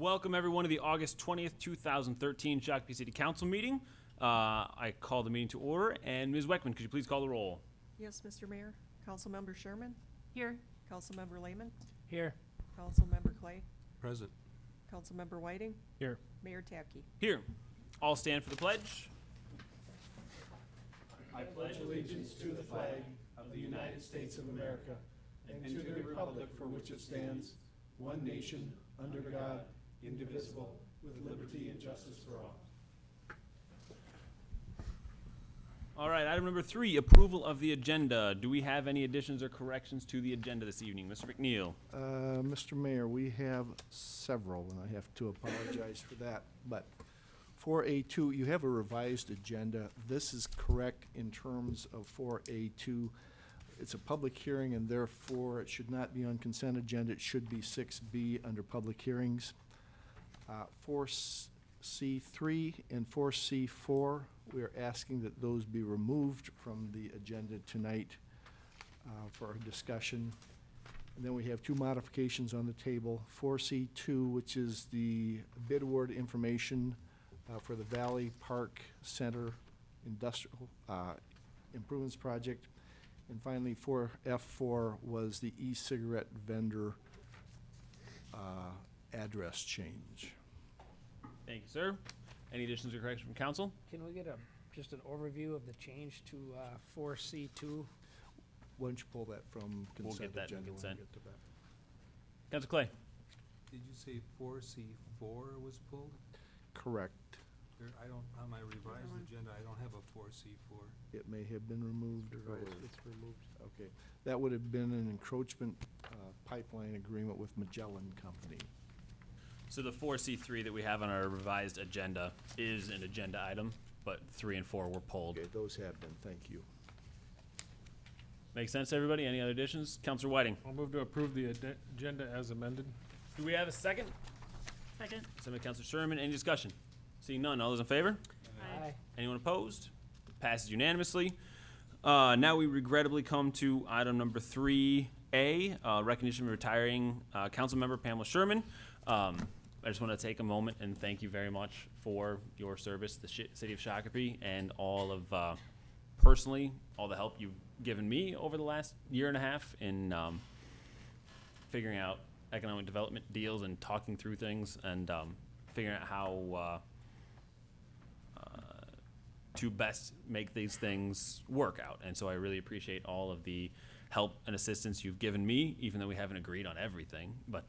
Welcome everyone to the August 20th, 2013 Shakopee City Council meeting. I call the meeting to order, and Ms. Weckman, could you please call the roll? Yes, Mr. Mayor. Councilmember Sherman? Here. Councilmember Lehman? Here. Councilmember Clay? Present. Councilmember Whiting? Here. Mayor Tapke? Here. All stand for the pledge. I pledge allegiance to the flag of the United States of America and to the republic for which it stands, one nation, under God, indivisible, with liberty and justice for all. All right, item number 3, approval of the agenda. Do we have any additions or corrections to the agenda this evening? Mr. McNeil. Mr. Mayor, we have several, and I have to apologize for that. But for A2, you have a revised agenda. This is correct in terms of 4A2. It's a public hearing, and therefore it should not be on consent agenda. It should be 6B under public hearings. 4C3 and 4C4, we are asking that those be removed from the agenda tonight for our discussion. And then we have 2 modifications on the table. 4C2, which is the bid award information for the Valley Park Center Industrial Improvements Project. And finally, 4F4 was the e-cigarette vendor address change. Thank you, sir. Any additions or corrections from council? Can we get just an overview of the change to 4C2? Why don't you pull that from We'll consent get that in agenda when we consent. get to that? Councilor Clay. Did you say 4C4 was pulled? Correct. I don't, on my revised agenda, I don't have a 4C4. It may have been removed or. It's removed. Okay. That would have been an encroachment pipeline agreement with Magellan Company. So the 4C3 that we have on our revised agenda is an agenda item, but 3 and 4 were pulled. Okay, those have been, thank you. Make sense, everybody? Any other additions? Councilor Whiting. I'll move to approve the agenda as amended. Do we have a second? Second. Second by Councilor Sherman. Any discussion? Seeing none. All those in favor? Aye. Anyone opposed? Passes unanimously. Now we regrettably come to item number 3A, recognition of retiring council member Pamela Sherman. I just want to take a moment and thank you very much for your service to the city of Shakopee and all of, personally, all the help you've given me over the last year and a half in figuring out economic development deals and talking through things and figuring out how to best make these things work out. And so I really appreciate all of the help and assistance you've given me, even though we haven't agreed on everything. But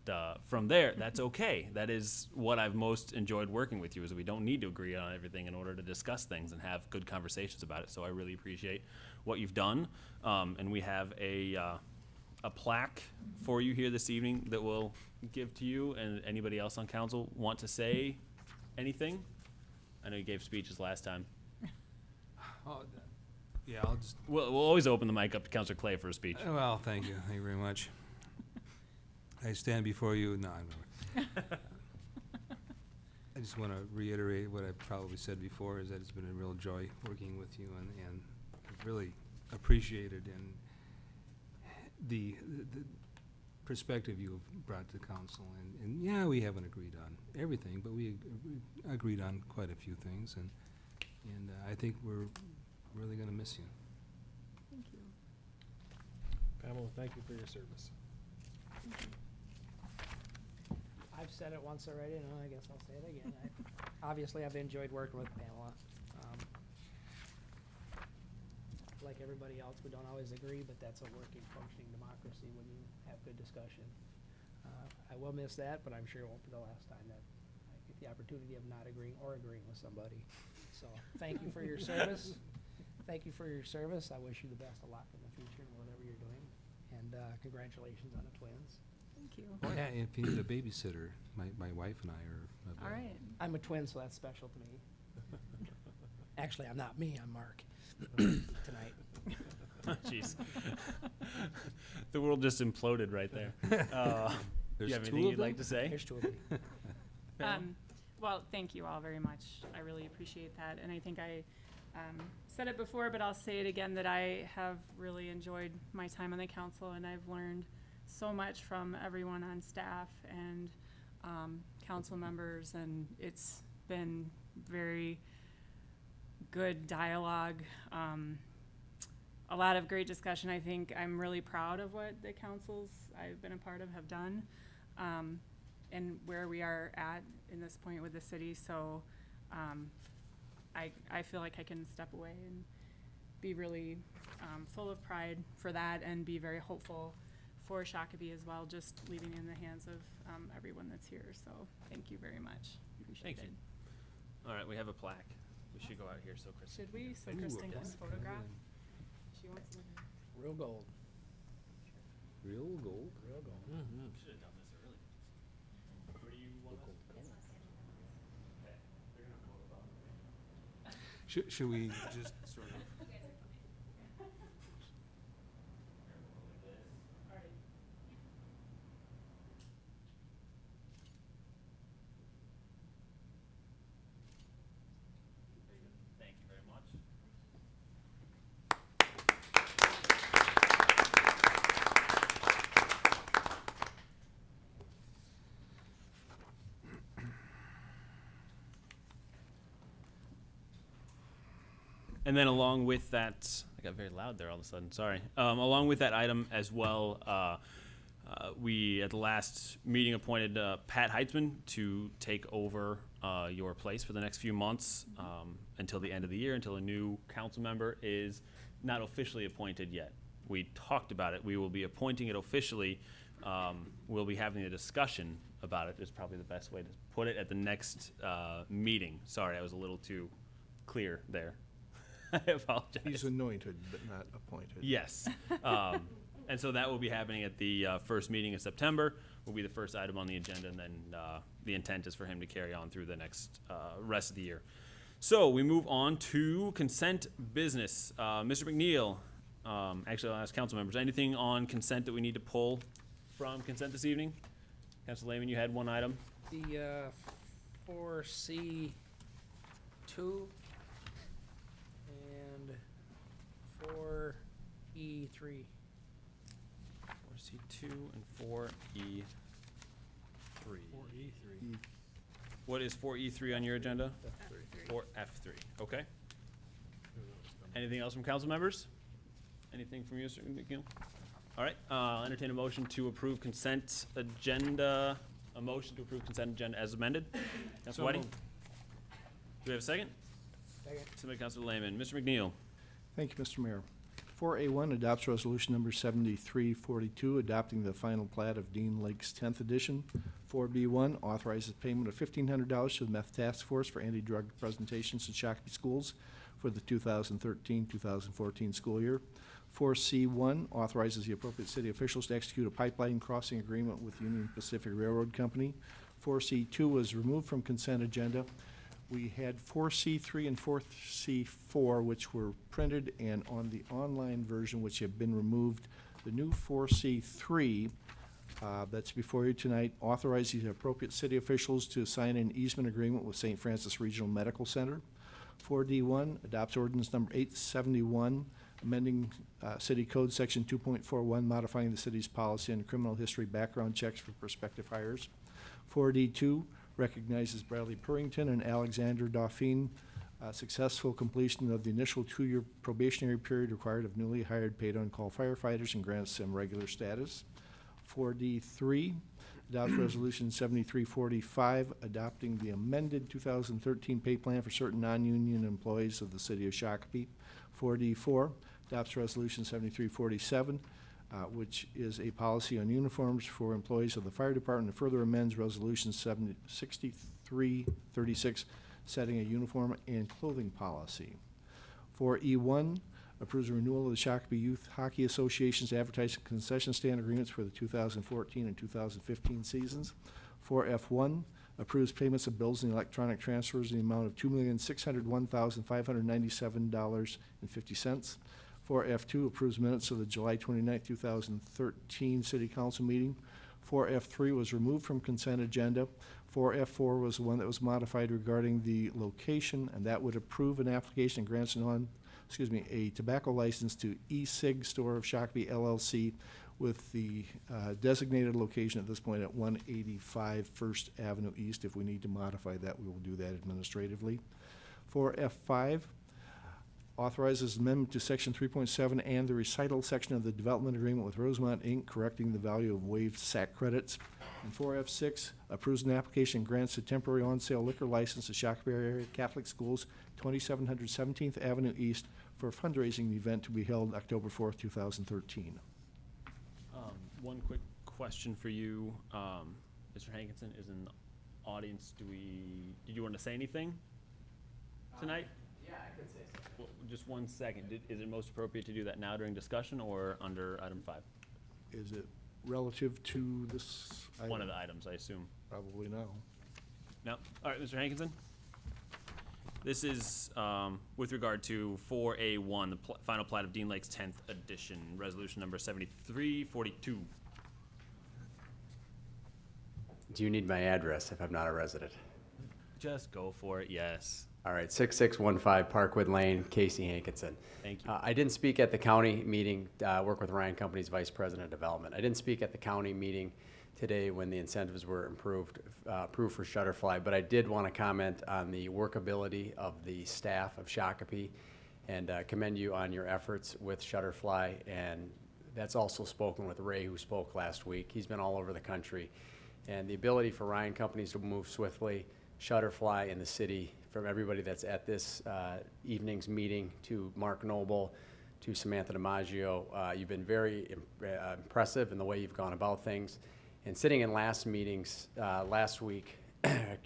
from there, that's okay. That is what I've most enjoyed working with you, is we don't need to agree on everything in order to discuss things and have good conversations about it. So I really appreciate what you've done. And we have a plaque for you here this evening that we'll give to you. And anybody else on council want to say anything? I know you gave speeches last time. Oh, yeah, I'll just, We'll always open the mic up to Councilor Clay for a speech. well, thank you very much. I stand before you, no, I'm not. I just want to reiterate what I probably said before, is that it's been a real joy working with you, and I've really appreciated the perspective you have brought to council. And yeah, we haven't agreed on everything, but we agreed on quite a few things, and I think we're really going to miss you. Thank you. Pamela, thank you for your service. I've said it once already, and I guess I'll say it again. Obviously, I've enjoyed working with Pamela. Like everybody else, we don't always agree, but that's a working, functioning democracy when you have good discussion. I will miss that, but I'm sure it won't be the last time that I get the opportunity of not agreeing or agreeing with somebody. So, thank you for your service. Thank you for your service. I wish you the best of luck in the future in whatever you're doing. And congratulations on the twins. Thank you. Oh, yeah, if you need a babysitter, my wife and I are. All right. I'm a twin, so that's special to me. Actually, I'm not me. I'm Mark. Tonight. Jeez. The world just imploded right there. Do There's you have two anything of you'd like them? to say? There's 2 of me. Well, thank you all very much. I really appreciate that. And I think I said it before, but I'll say it again, that I have really enjoyed my time on the council, and I've learned so much from everyone on staff. And council members, and it's been very good dialogue. A lot of great discussion. I think I'm really proud of what the councils I've been a part of have done, and where we are at in this point with the city. So I feel like I can step away and be really full of pride for that, and be very hopeful for Shakopee as well, just leaving in the hands of everyone that's here. So thank you very much. Appreciate Thank you. it. All right, we have a plaque. We should go out here so Chris. Should we? So Ooh, Kristen can yes. photograph. She wants to. Real gold. Real gold? Real gold. Should have done this early. Where do you want us? Okay, they're gonna photobomb. Should we just sort of? Thank you very much. And then along with that, I got very loud there all of a sudden, sorry. Along with that item as well, we at the last meeting appointed Pat Heitzman to take over your place for the next few months until the end of the year, until a new council member is not officially appointed yet. We talked about it. We will be appointing it officially. We'll be having a discussion about it, is probably the best way to put it, at the next meeting. Sorry, I was a little too clear there. I apologize. He's anointed, but not appointed. Yes. And so that will be happening at the first meeting in September, will be the first item on the agenda, and then the intent is for him to carry on through the next rest of the year. So we move on to consent business. Mr. McNeil, actually I'll ask council members, anything on consent that we need to pull from consent this evening? Councilor Lehman, you had one item. The 4C2 and 4E3. 4C2 and 4E3. 4E3. What is 4E3 on your agenda? 4F3, okay. Anything else from council members? Anything from you, Mr. McNeil? All right, I'll entertain a motion to approve consent agenda, a motion to approve consent agenda as amended. Councilor Whiting? Do we have a second? Second. Second by Councilor Lehman. Mr. McNeil? Thank you, Mr. Mayor. 4A1 adopts resolution number 7342, adopting the final plat of Dean Lake's 10th edition. 4B1 authorizes payment of $1,500 to the Meth Task Force for anti-drug presentations in Shakopee schools for the 2013-2014 school year. 4C1 authorizes the appropriate city officials to execute a pipeline crossing agreement with Union Pacific Railroad Company. 4C2 was removed from consent agenda. We had 4C3 and 4C4, which were printed, and on the online version, which have been removed. The new 4C3 that's before you tonight authorizes the appropriate city officials to sign an easement agreement with St. Francis Regional Medical Center. 4D1 adopts ordinance number 871, amending City Code Section 2.41, modifying the city's policy on criminal history background checks for prospective hires. 4D2 recognizes Bradley Purrington and Alexander Dauphine successful completion of the initial 2-year probationary period required of newly hired paid-on-call firefighters and grants them regular status. 4D3 adopts Resolution 7345, adopting the amended 2013 pay plan for certain non-union employees of the city of Shakopee. 4D4 adopts Resolution 7347, which is a policy on uniforms for employees of the fire department, and further amends Resolution 6336, setting a uniform and clothing policy. 4E1 approves a renewal of the Shakopee Youth Hockey Association's advertising concession stand agreements for the 2014 and 2015 seasons. 4F1 approves payments of bills and electronic transfers in the amount of $2,601,597.50. 4F2 approves minutes of the July 29, 2013 City Council meeting. 4F3 was removed from consent agenda. 4F4 was the one that was modified regarding the location, and that would approve an application and grants a tobacco license to E-Cig Store of Shakopee LLC, with the designated location at this point at 185 First Avenue East. If we need to modify that, we will do that administratively. For F5, authorizes amendment to section 3.7 and the recital section of the development agreement with Rosemont Inc., correcting the value of waived SAC credits. And for F6, approves an application and grants a temporary on-sale liquor license to Shakopee Area Catholic Schools, 2700 17th Avenue East, for a fundraising event to be held October 4th, 2013. One quick question for you. Mr. Hankinson is in the audience. Did you want to say anything tonight? Yeah, I could say so. Well, just 1 second. Is it most appropriate to do that now during discussion or under item 5? Is it relative to this item? One of the items, I assume. Probably no. No? All right, Mr. Hankinson? This is with regard to 4A1, the final plat of Dean Lake's 10th edition, resolution number 7342. Do you need my address if I'm not a resident? Just go for it, yes. All right, 6615 Parkwood Lane, Casey Hankinson. Thank you. I didn't speak at the county meeting, work with Ryan Company's Vice President of Development. I didn't speak at the county meeting today when the incentives were approved for Shutterfly, but I did want to comment on the workability of the staff of Shakopee and commend you on your efforts with Shutterfly. And that's also spoken with Ray, who spoke last week. He's been all over the country. And the ability for Ryan Companies to move swiftly, Shutterfly in the city, from everybody that's at this evening's meeting, to Mark Noble, to Samantha DiMaggio, you've been very impressive in the way you've gone about things. And sitting in last meetings, last week,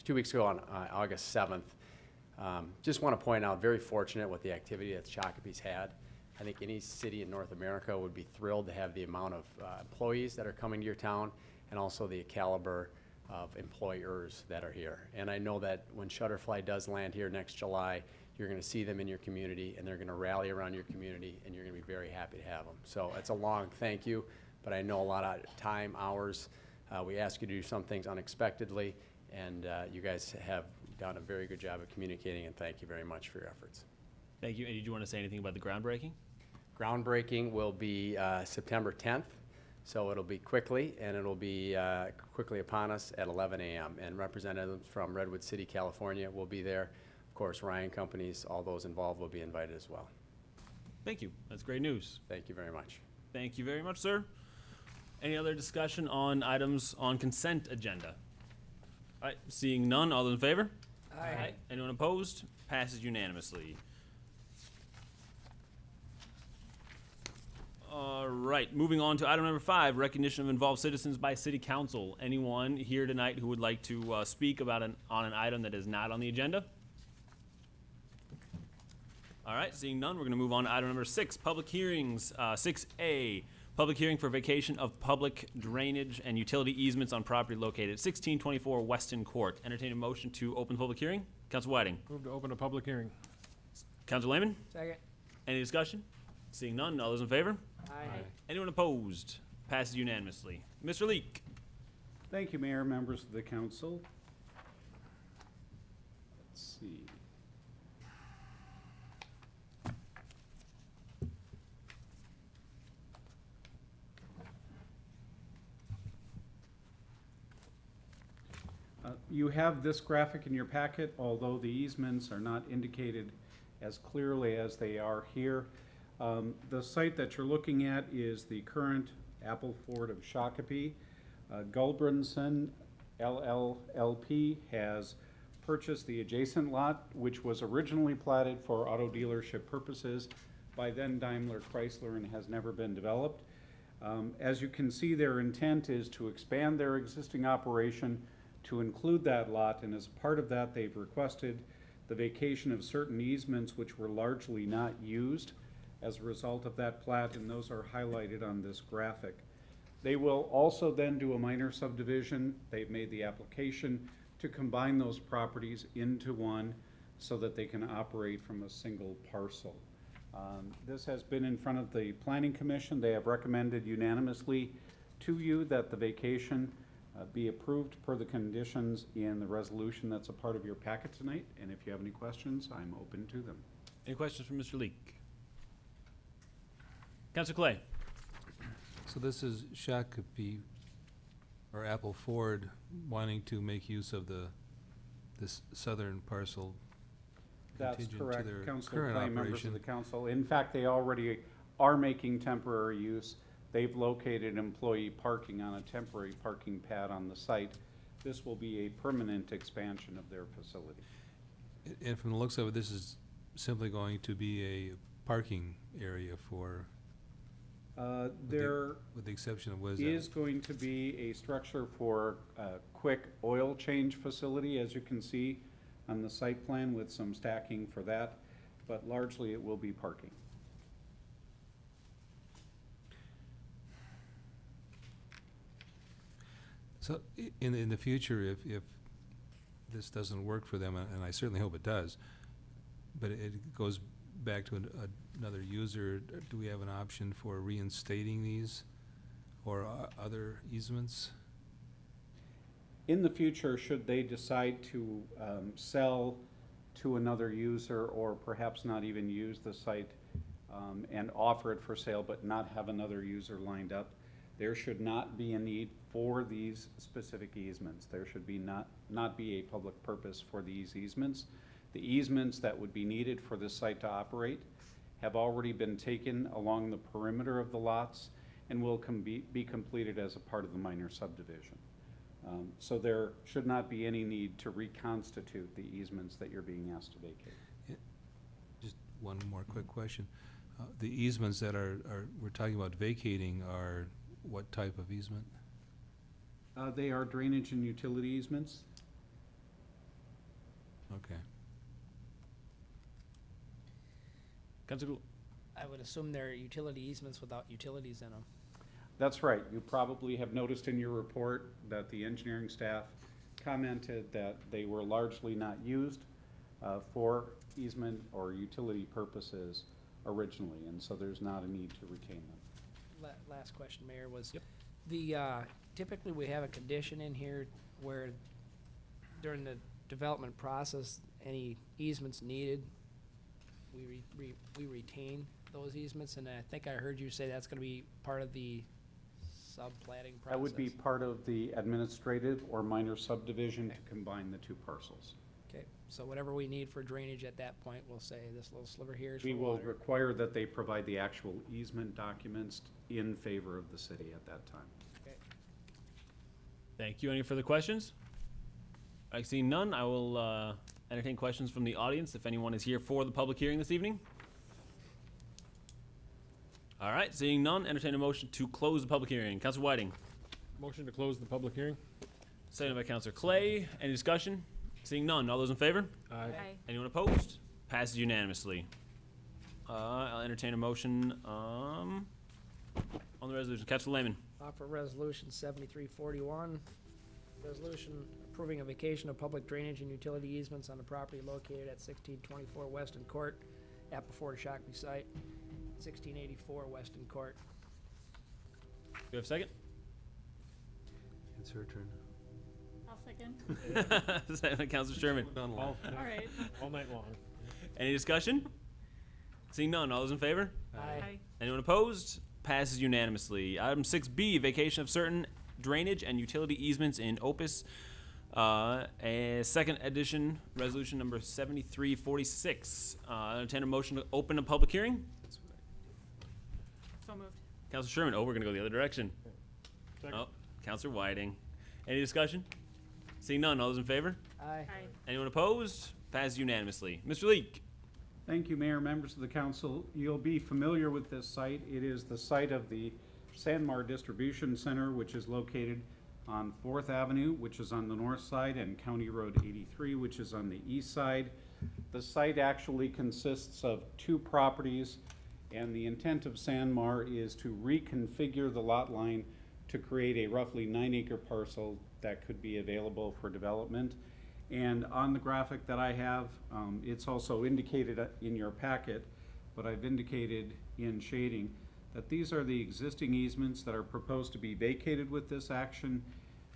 2 weeks ago on August 7th, just want to point out, very fortunate with the activity that Shakopee's had. I think any city in North America would be thrilled to have the amount of employees that are coming to your town, and also the caliber of employers that are here. And I know that when Shutterfly does land here next July, you're going to see them in your community, and they're going to rally around your community, and you're going to be very happy to have them. So it's a long thank you, but I know a lot of time, hours. We ask you to do some things unexpectedly, and you guys have done a very good job of communicating, and thank you very much for your efforts. Thank you. And did you want to say anything about the groundbreaking? Groundbreaking will be September 10th, so it'll be quickly, and it'll be quickly upon us at 11 a.m. And representatives from Redwood City, California will be there. Of course, Ryan Companies, all those involved will be invited as well. Thank you. That's great news. Thank you very much. Thank you very much, sir. Any other discussion on items on consent agenda? All right, seeing none, all those in favor? Aye. Anyone opposed? Passes unanimously. All right, moving on to item number 5, recognition of involved citizens by city council. Anyone here tonight who would like to speak about on an item that is not on the agenda? All right, seeing none, we're going to move on to item number 6, public hearings. 6A, public hearing for vacation of public drainage and utility easements on property located at 1624 Weston Court. Entertain a motion to open the public hearing. Council Whiting. Move to open a public hearing. Council Lehman. Second. Any discussion? Seeing none, all those in favor? Aye. Anyone opposed? Passes unanimously. Mr. Leek. Thank you, Mayor, members of the council. Let's see. You have this graphic in your packet, although the easements are not indicated as clearly as they are here. The site that you're looking at is the current Appleford of Shakopee. Gulbranson LLLP has purchased the adjacent lot, which was originally platted for auto dealership purposes by then Daimler Chrysler and has never been developed. As you can see, their intent is to expand their existing operation to include that lot, and as part of that, they've requested the vacation of certain easements which were largely not used as a result of that plat, and those are highlighted on this graphic. They will also then do a minor subdivision. They've made the application to combine those properties into one so that they can operate from a single parcel. This has been in front of the Planning Commission. They have recommended unanimously to you that the vacation be approved per the conditions in the resolution that's a part of your packet tonight. And if you have any questions, I'm open to them. Any questions from Mr. Leek? Councilor Clay. So this is Shakopee, or Apple Ford, wanting to make use of this southern parcel That's contingent to correct, their Councilor current Clay, members of operation. the council. In fact, they already are making temporary use. They've located employee parking on a temporary parking pad on the site. This will be a permanent expansion of their facility. And from the looks of it, this is simply going to be a parking area for, There with the exception of, what is is that? going to be a structure for a quick oil change facility, as you can see on the site plan, with some stacking for that, but largely it will be parking. So in the future, if this doesn't work for them, and I certainly hope it does, but it goes back to another user, do we have an option for reinstating these or other easements? In the future, should they decide to sell to another user, or perhaps not even use the site and offer it for sale but not have another user lined up, there should not be a need for these specific easements. There should be not be a public purpose for these easements. The easements that would be needed for this site to operate have already been taken along the perimeter of the lots and will be completed as a part of the minor subdivision. So there should not be any need to reconstitute the easements that you're being asked to vacate. Just one more quick question. The easements that we're talking about vacating are what type of easement? They are drainage and utility easements. Okay. Councilor Gould. I would assume they're utility easements without utilities in them. That's right. You probably have noticed in your report that the engineering staff commented that they were largely not used for easement or utility purposes originally, and so there's not a need to retain them. Last question, Mayor, was Yep. the, typically we have a condition in here where during the development process, any easements needed, we retain those easements, and I think I heard you say that's gonna be part of the subplatting process. That would be part of the administrative or minor subdivision to combine the two parcels. Okay, so whatever we need for drainage at that point, we'll say this little sliver here is for We will water. require that they provide the actual easement documents in favor of the city at that time. Okay. Thank you. Any further questions? I see none. I will entertain questions from the audience if anyone is here for the public hearing this evening. All right, seeing none, entertain a motion to close the public hearing. Councilor Whiting, Motion to close the public hearing? seconded by Councilor Clay. Any discussion? Seeing none, all those in favor? Aye. Anyone opposed? Passes unanimously. I'll entertain a motion on the resolution. Councilor Lehman. Offer resolution 7341, resolution approving a vacation of public drainage and utility easements on the property located at 1624 Weston Court, Apple Ford Shakopee site, 1684 Weston Court. Do you have a second? It's her turn. I'll second. Second by Councilor Sherman. All right. All night long. Any discussion? Seeing none, all those in favor? Aye. Anyone opposed? Passes unanimously. Item 6B, vacation of certain drainage and utility easements in Opus. A second edition, resolution number 7346. Entertain a motion to open a public hearing. So moved. Councilor Sherman, oh, we're gonna go the other direction. Second. Oh, Councilor Whiting. Any discussion? Seeing none, all those in favor? Aye. Anyone opposed? Passes unanimously. Mr. Leek. Thank you, Mayor, members of the council. You'll be familiar with this site. It is the site of the Sanmar Distribution Center, which is located on 4th Avenue, which is on the north side, and County Road 83, which is on the east side. The site actually consists of two properties, and the intent of Sanmar is to reconfigure the lot line to create a roughly 9-acre parcel that could be available for development. And on the graphic that I have, it's also indicated in your packet, but I've indicated in shading that these are the existing easements that are proposed to be vacated with this action.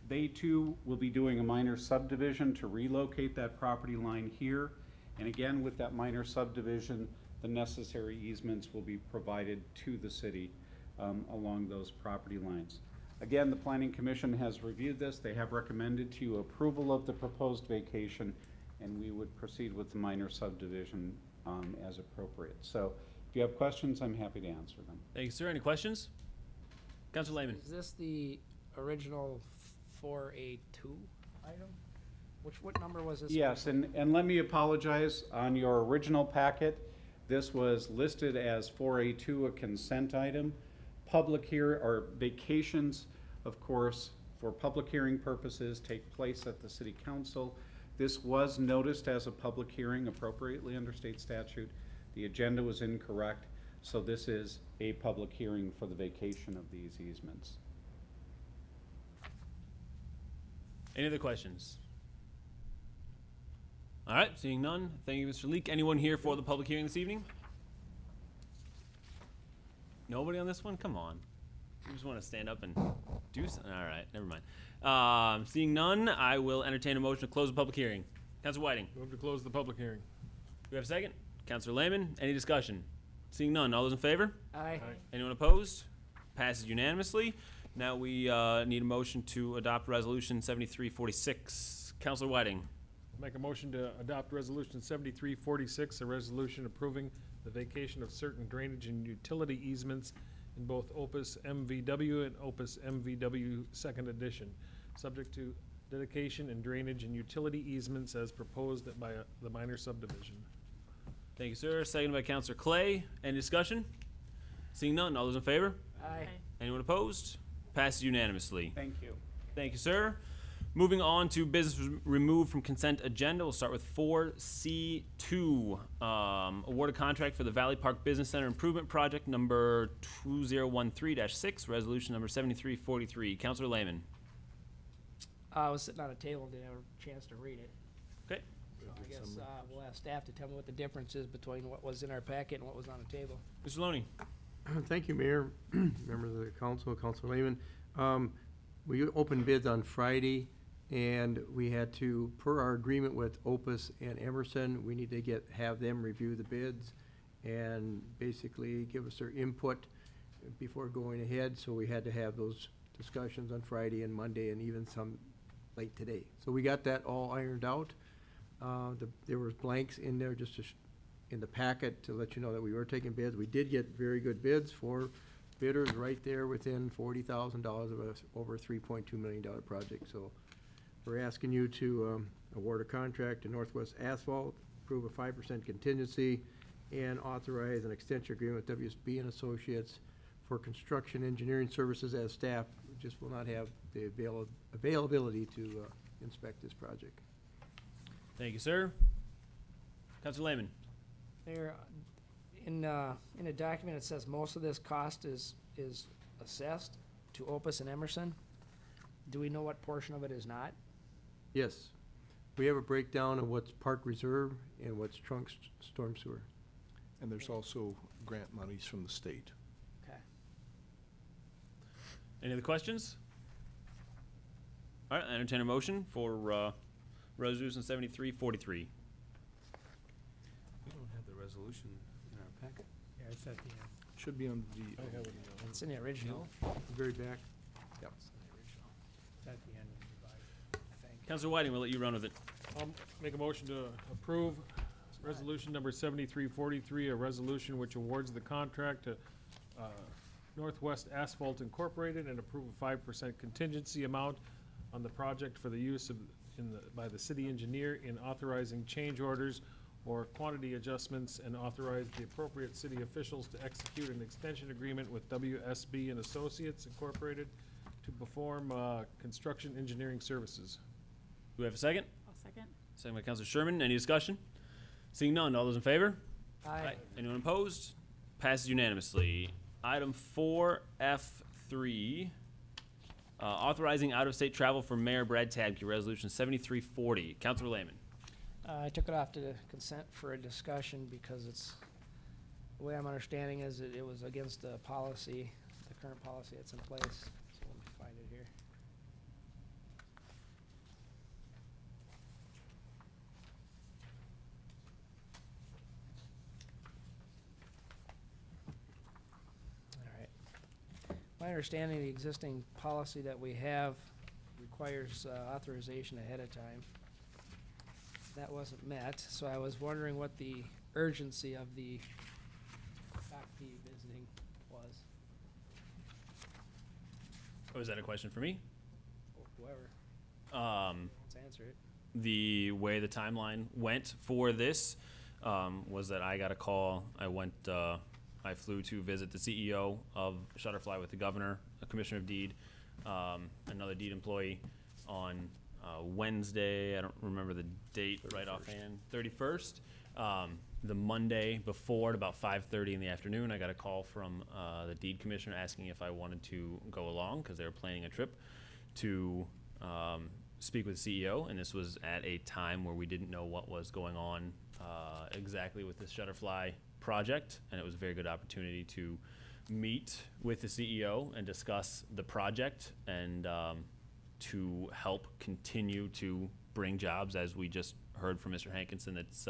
They too will be doing a minor subdivision to relocate that property line here. And again, with that minor subdivision, the necessary easements will be provided to the city along those property lines. Again, the Planning Commission has reviewed this. They have recommended to you approval of the proposed vacation, and we would proceed with the minor subdivision as appropriate. So if you have questions, I'm happy to answer them. Thank you, sir. Any questions? Councilor Lehman. Is this the original 4A2 item? What number was this? Yes, and let me apologize, on your original packet, this was listed as 4A2, a consent item. Or vacations, of course, for public hearing purposes, take place at the city council. This was noticed as a public hearing appropriately under state statute. The agenda was incorrect, so this is a public hearing for the vacation of these easements. Any other questions? All right, seeing none. Thank you, Mr. Leek. Anyone here for the public hearing this evening? Nobody on this one? Come on. You just want to stand up and do something? All right, never mind. Seeing none, I will entertain a motion to close the public hearing. Councilor Whiting. Move to close the public hearing. Do we have a second? Councilor Lehman, any discussion? Seeing none, all those in favor? Aye. Anyone opposed? Passes unanimously. Now we need a motion to adopt Resolution 7346. Councilor Whiting. Make a motion to adopt Resolution 7346, a resolution approving the vacation of certain drainage and utility easements in both Opus MVW and Opus MVW Second Edition, subject to dedication and drainage and utility easements as proposed by the minor subdivision. Thank you, sir. Seconded by Councilor Clay. Any discussion? Seeing none, all those in favor? Aye. Anyone opposed? Passes unanimously. Thank you. Thank you, sir. Moving on to business removed from consent agenda, we'll start with 4C2. Award a contract for the Valley Park Business Center Improvement Project number 2013-6, resolution number 7343. Councilor Lehman. I was sitting on a table, didn't have a chance to read it. Okay. So I guess we'll ask staff to tell me what the difference is between what was in our packet and what was on the table. Mr. Loney. Thank you, Mayor, members of the council, Councilor Lehman. We opened bids on Friday, and we had to, per our agreement with Opus and Emerson, we need to have them review the bids and basically give us their input before going ahead. So we had to have those discussions on Friday and Monday and even some late today. So we got that all ironed out. There was blanks in there just in the packet to let you know that we were taking bids. We did get very good bids for bidders right there within $40,000 of a over $3.2 million project. So we're asking you to award a contract to Northwest Asphalt, approve a 5% contingency, and authorize an extension agreement with WSB and Associates for construction engineering services, as staff just will not have the availability to inspect this project. Thank you, sir. Councilor Lehman. There, in a document, it says most of this cost is assessed to Opus and Emerson. Do we know what portion of it is not? Yes. We have a breakdown of what's park reserve and what's trunk storm sewer. And there's also grant monies from the state. Okay. Any other questions? All right, I entertain a motion for Resolution 7343. We don't have the resolution in our packet. Yeah, it's at the end. Should be on the, I have it. It's in the original. The very back. It's in the original, It's at the end of the revised. I think. Councilor Whiting, we'll let you run with it. I'll make a motion to approve resolution number 7343, a resolution which awards the contract to Northwest Asphalt Incorporated and approve a 5% contingency amount on the project for the use of, by the city engineer in authorizing change orders or quantity adjustments, and authorize the appropriate city officials to execute an extension agreement with WSB and Associates Incorporated to perform construction engineering services. Do we have a second? I'll second. Second by Councilor Sherman. Any discussion? Seeing none, all those in favor? Aye. Anyone opposed? Passes unanimously. Item 4F3, authorizing out-of-state travel for Mayor Brad Tabke, Resolution 7340. Councilor Lehman. I took it off to the consent for a discussion because it's, the way I'm understanding is that it was against the policy, the current policy that's in place. So let me find it here. All right. understanding, the existing policy that we have requires authorization ahead of time. That wasn't met, so I was wondering what the urgency of the Shakopee visiting was, Was that a question for me? or whoever Um, wants to answer it. the way the timeline went for this was that I got a call. I flew to visit the CEO of Shutterfly with the governor, a commissioner of deed, another deed employee on Wednesday. I don't remember the date right offhand. 31st. The Monday before, at about 5:30 in the afternoon, I got a call from the deed commissioner asking if I wanted to go along because they were planning a trip to speak with the CEO, and this was at a time where we didn't know what was going on exactly with this Shutterfly project, and it was a very good opportunity to meet with the CEO and discuss the project and to help continue to bring jobs, as we just heard from Mr. Hankinson. It's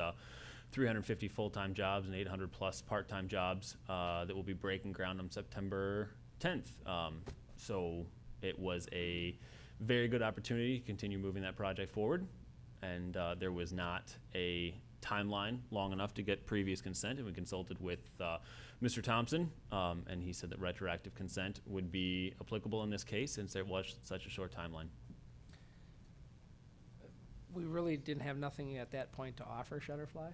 350 full-time jobs and 800 plus part-time jobs that will be breaking ground on September 10th. So it was a very good opportunity to continue moving that project forward, and there was not a timeline long enough to get previous consent, and we consulted with Mr. Thompson, and he said that retroactive consent would be applicable in this case since there was such a short timeline. We really didn't have nothing at that point to offer Shutterfly.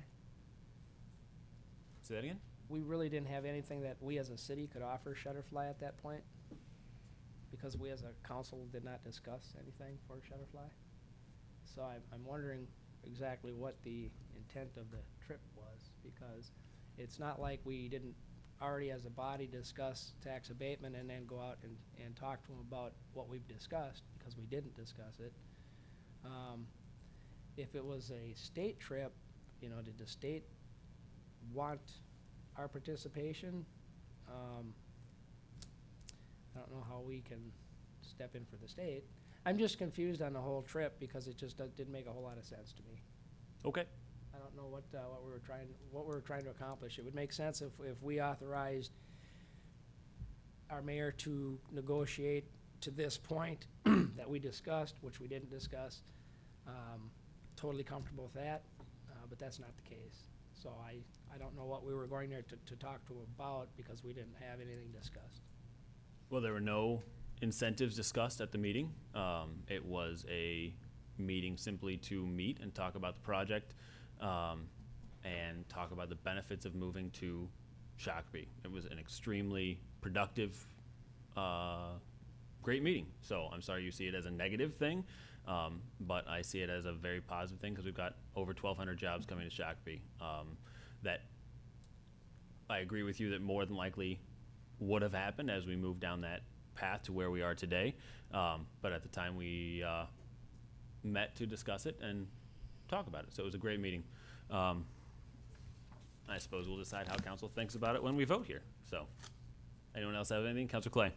Say that again? We really didn't have anything that we as a city could offer Shutterfly at that point, because we as a council did not discuss anything for Shutterfly. So I'm wondering exactly what the intent of the trip was, because it's not like we didn't already as a body discuss tax abatement and then go out and talk to them about what we've discussed, because we didn't discuss it. If it was a state trip, you know, did the state want our participation? I don't know how we can step in for the state. I'm just confused on the whole trip because it just didn't make a whole lot of sense to me. Okay. I don't know what we were trying to accomplish. It would make sense if we authorized our mayor to negotiate to this point that we discussed, which we didn't discuss. Totally comfortable with that, but that's not the case. So I don't know what we were going there to talk to about, because we didn't have anything discussed. Well, there were no incentives discussed at the meeting. It was a meeting simply to meet and talk about the project and talk about the benefits of moving to Shakopee. It was an extremely productive, great meeting. So I'm sorry you see it as a negative thing, but I see it as a very positive thing because we've got over 1,200 jobs coming to Shakopee. That I agree with you that more than likely would have happened as we move down that path to where we are today. But at the time we met to discuss it and talk about it. So it was a great meeting. I suppose we'll decide how council thinks about it when we vote here. So anyone else have anything? Councilor Clay.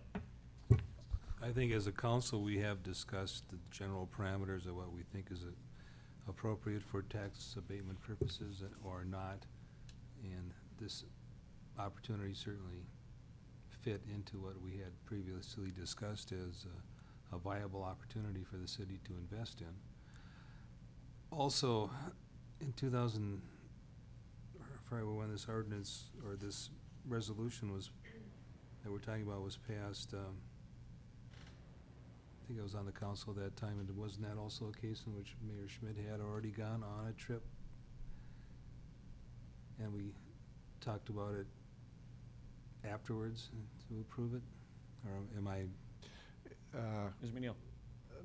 I think as a council, we have discussed the general parameters of what we think is appropriate for tax abatement purposes or not. And this opportunity certainly fit into what we had previously discussed as a viable opportunity for the city to invest in. Also, in 2000, when this ordinance or this resolution was that we're talking about was passed, I think I was on the council at that time, and wasn't that also a case in which Mayor Schmidt had already gone on a trip? And we talked about it afterwards to approve it? Or am I? Mr. McNeil.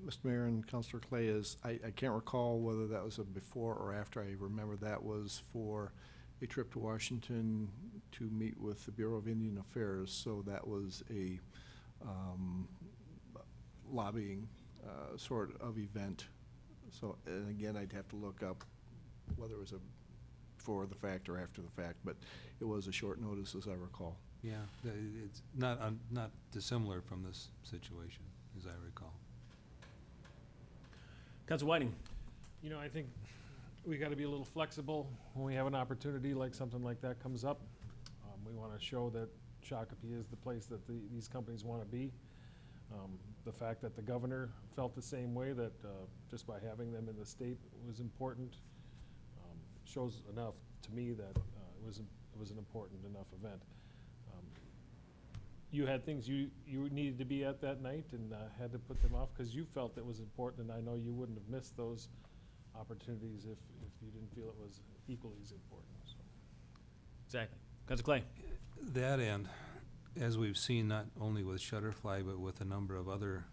Mr. Mayor and Councilor Clay, I can't recall whether that was a before or after. I remember that was for a trip to Washington to meet with the Bureau of Indian Affairs, so that was a lobbying sort of event. So, and again, I'd have to look up whether it was a before the fact or after the fact, but it was a short notice, as I recall. Yeah, it's not dissimilar from this situation, as I recall. Councilor Whiting. You know, I think we got to be a little flexible when we have an opportunity like something like that comes up. We want to show that Shakopee is the place that these companies want to be. The fact that the governor felt the same way, that just by having them in the state was important, shows enough to me that it was an important enough event. You had things you needed to be at that night and had to put them off because you felt it was important, and I know you wouldn't have missed those opportunities if you didn't feel it was equally as important. So. Exactly. Councilor Clay. That, and as we've seen, not only with Shutterfly, but with a number of other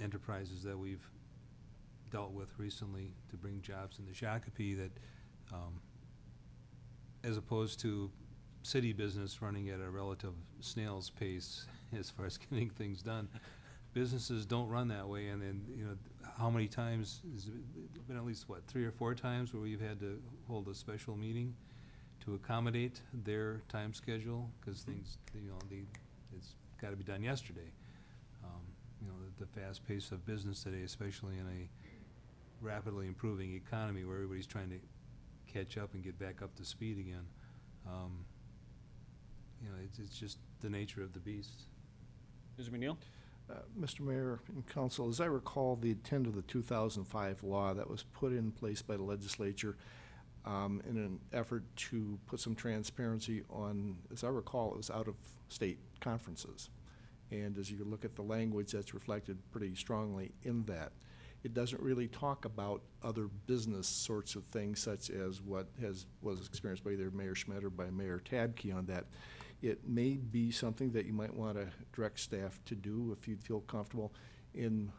enterprises that we've dealt with recently to bring jobs into Shakopee, that as opposed to city business running at a relative snail's pace as far as getting things done, businesses don't run that way. And then, you know, how many times, has it been at least, what, 3 or 4 times where we've had to hold a special meeting to accommodate their time schedule, because things, you know, it's got to be done yesterday. You know, the fast pace of business today, especially in a rapidly improving economy where everybody's trying to catch up and get back up to speed again. You know, it's just the nature of the beast. Mr. McNeil. Mr. Mayor and Council, as I recall, the intent of the 2005 law that was put in place by the legislature in an effort to put some transparency on, as I recall, it was out-of-state conferences. And as you look at the language, that's reflected pretty strongly in that. It doesn't really talk about other business sorts of things, such as what was experienced by either Mayor Schmidt or by Mayor Tabke on that. It may be something that you might want to direct staff to do if you'd feel comfortable in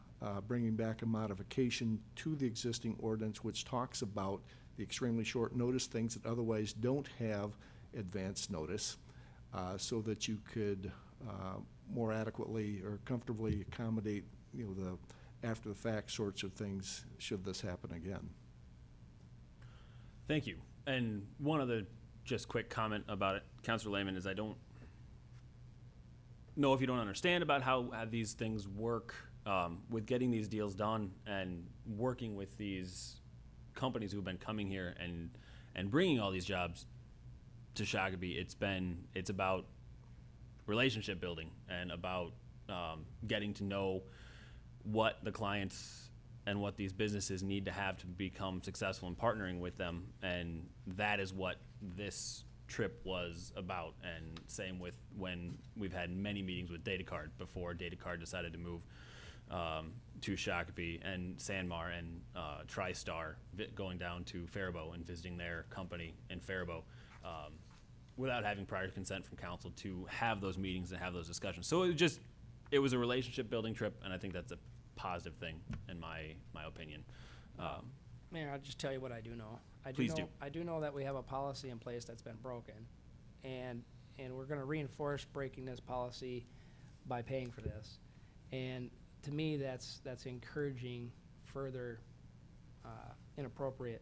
bringing back a modification to the existing ordinance, which talks about the extremely short notice, things that otherwise don't have advance notice, so that you could more adequately or comfortably accommodate, you know, the after the fact sorts of things should this happen again. Thank you. And one other just quick comment about it, Councilor Lehman, is I don't know if you don't understand about how these things work with getting these deals done and working with these companies who've been coming here and bringing all these jobs to Shakopee. It's about relationship building and about getting to know what the clients and what these businesses need to have to become successful in partnering with them, and that is what this trip was about. And same with when we've had many meetings with DataCard before DataCard decided to move to Shakopee, and Sanmar and TriStar going down to Faribault and visiting their company in Faribault without having prior consent from council to have those meetings and have those discussions. So it was a relationship building trip, and I think that's a positive thing in my opinion. Mayor, I'll just tell you what I do know. Please do. I do know that we have a policy in place that's been broken, and we're gonna reinforce breaking this policy by paying for this. And to me, that's encouraging further inappropriate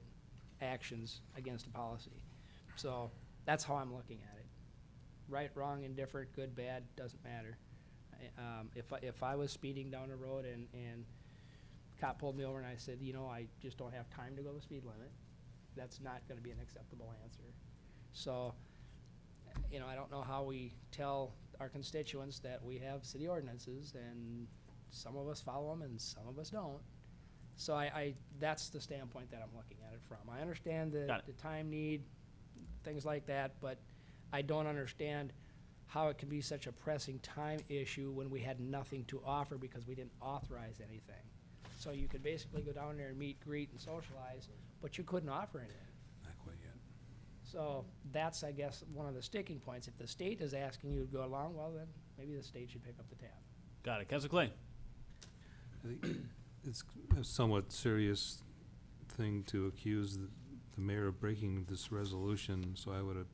actions against a policy. So that's how I'm looking at it. Right, wrong, indifferent, good, bad, doesn't matter. If I was speeding down the road and cop pulled me over and I said, you know, I just don't have time to go the speed limit, that's not gonna be an acceptable answer. So, you know, I don't know how we tell our constituents that we have city ordinances and some of us follow them and some of us don't. So that's the standpoint that I'm looking at it from. I understand the time need, things like that, but I don't understand how it can be such a pressing time issue when we had nothing to offer because we didn't authorize anything. So you could basically go down there and meet, greet, and socialize, but you couldn't offer anything. Not quite yet. So that's, I guess, one of the sticking points. If the state is asking you to go along, well, then maybe the state should pick up the tab. Got it. Councilor Clay. I think it's a somewhat serious thing to accuse the mayor of breaking this resolution, so I would have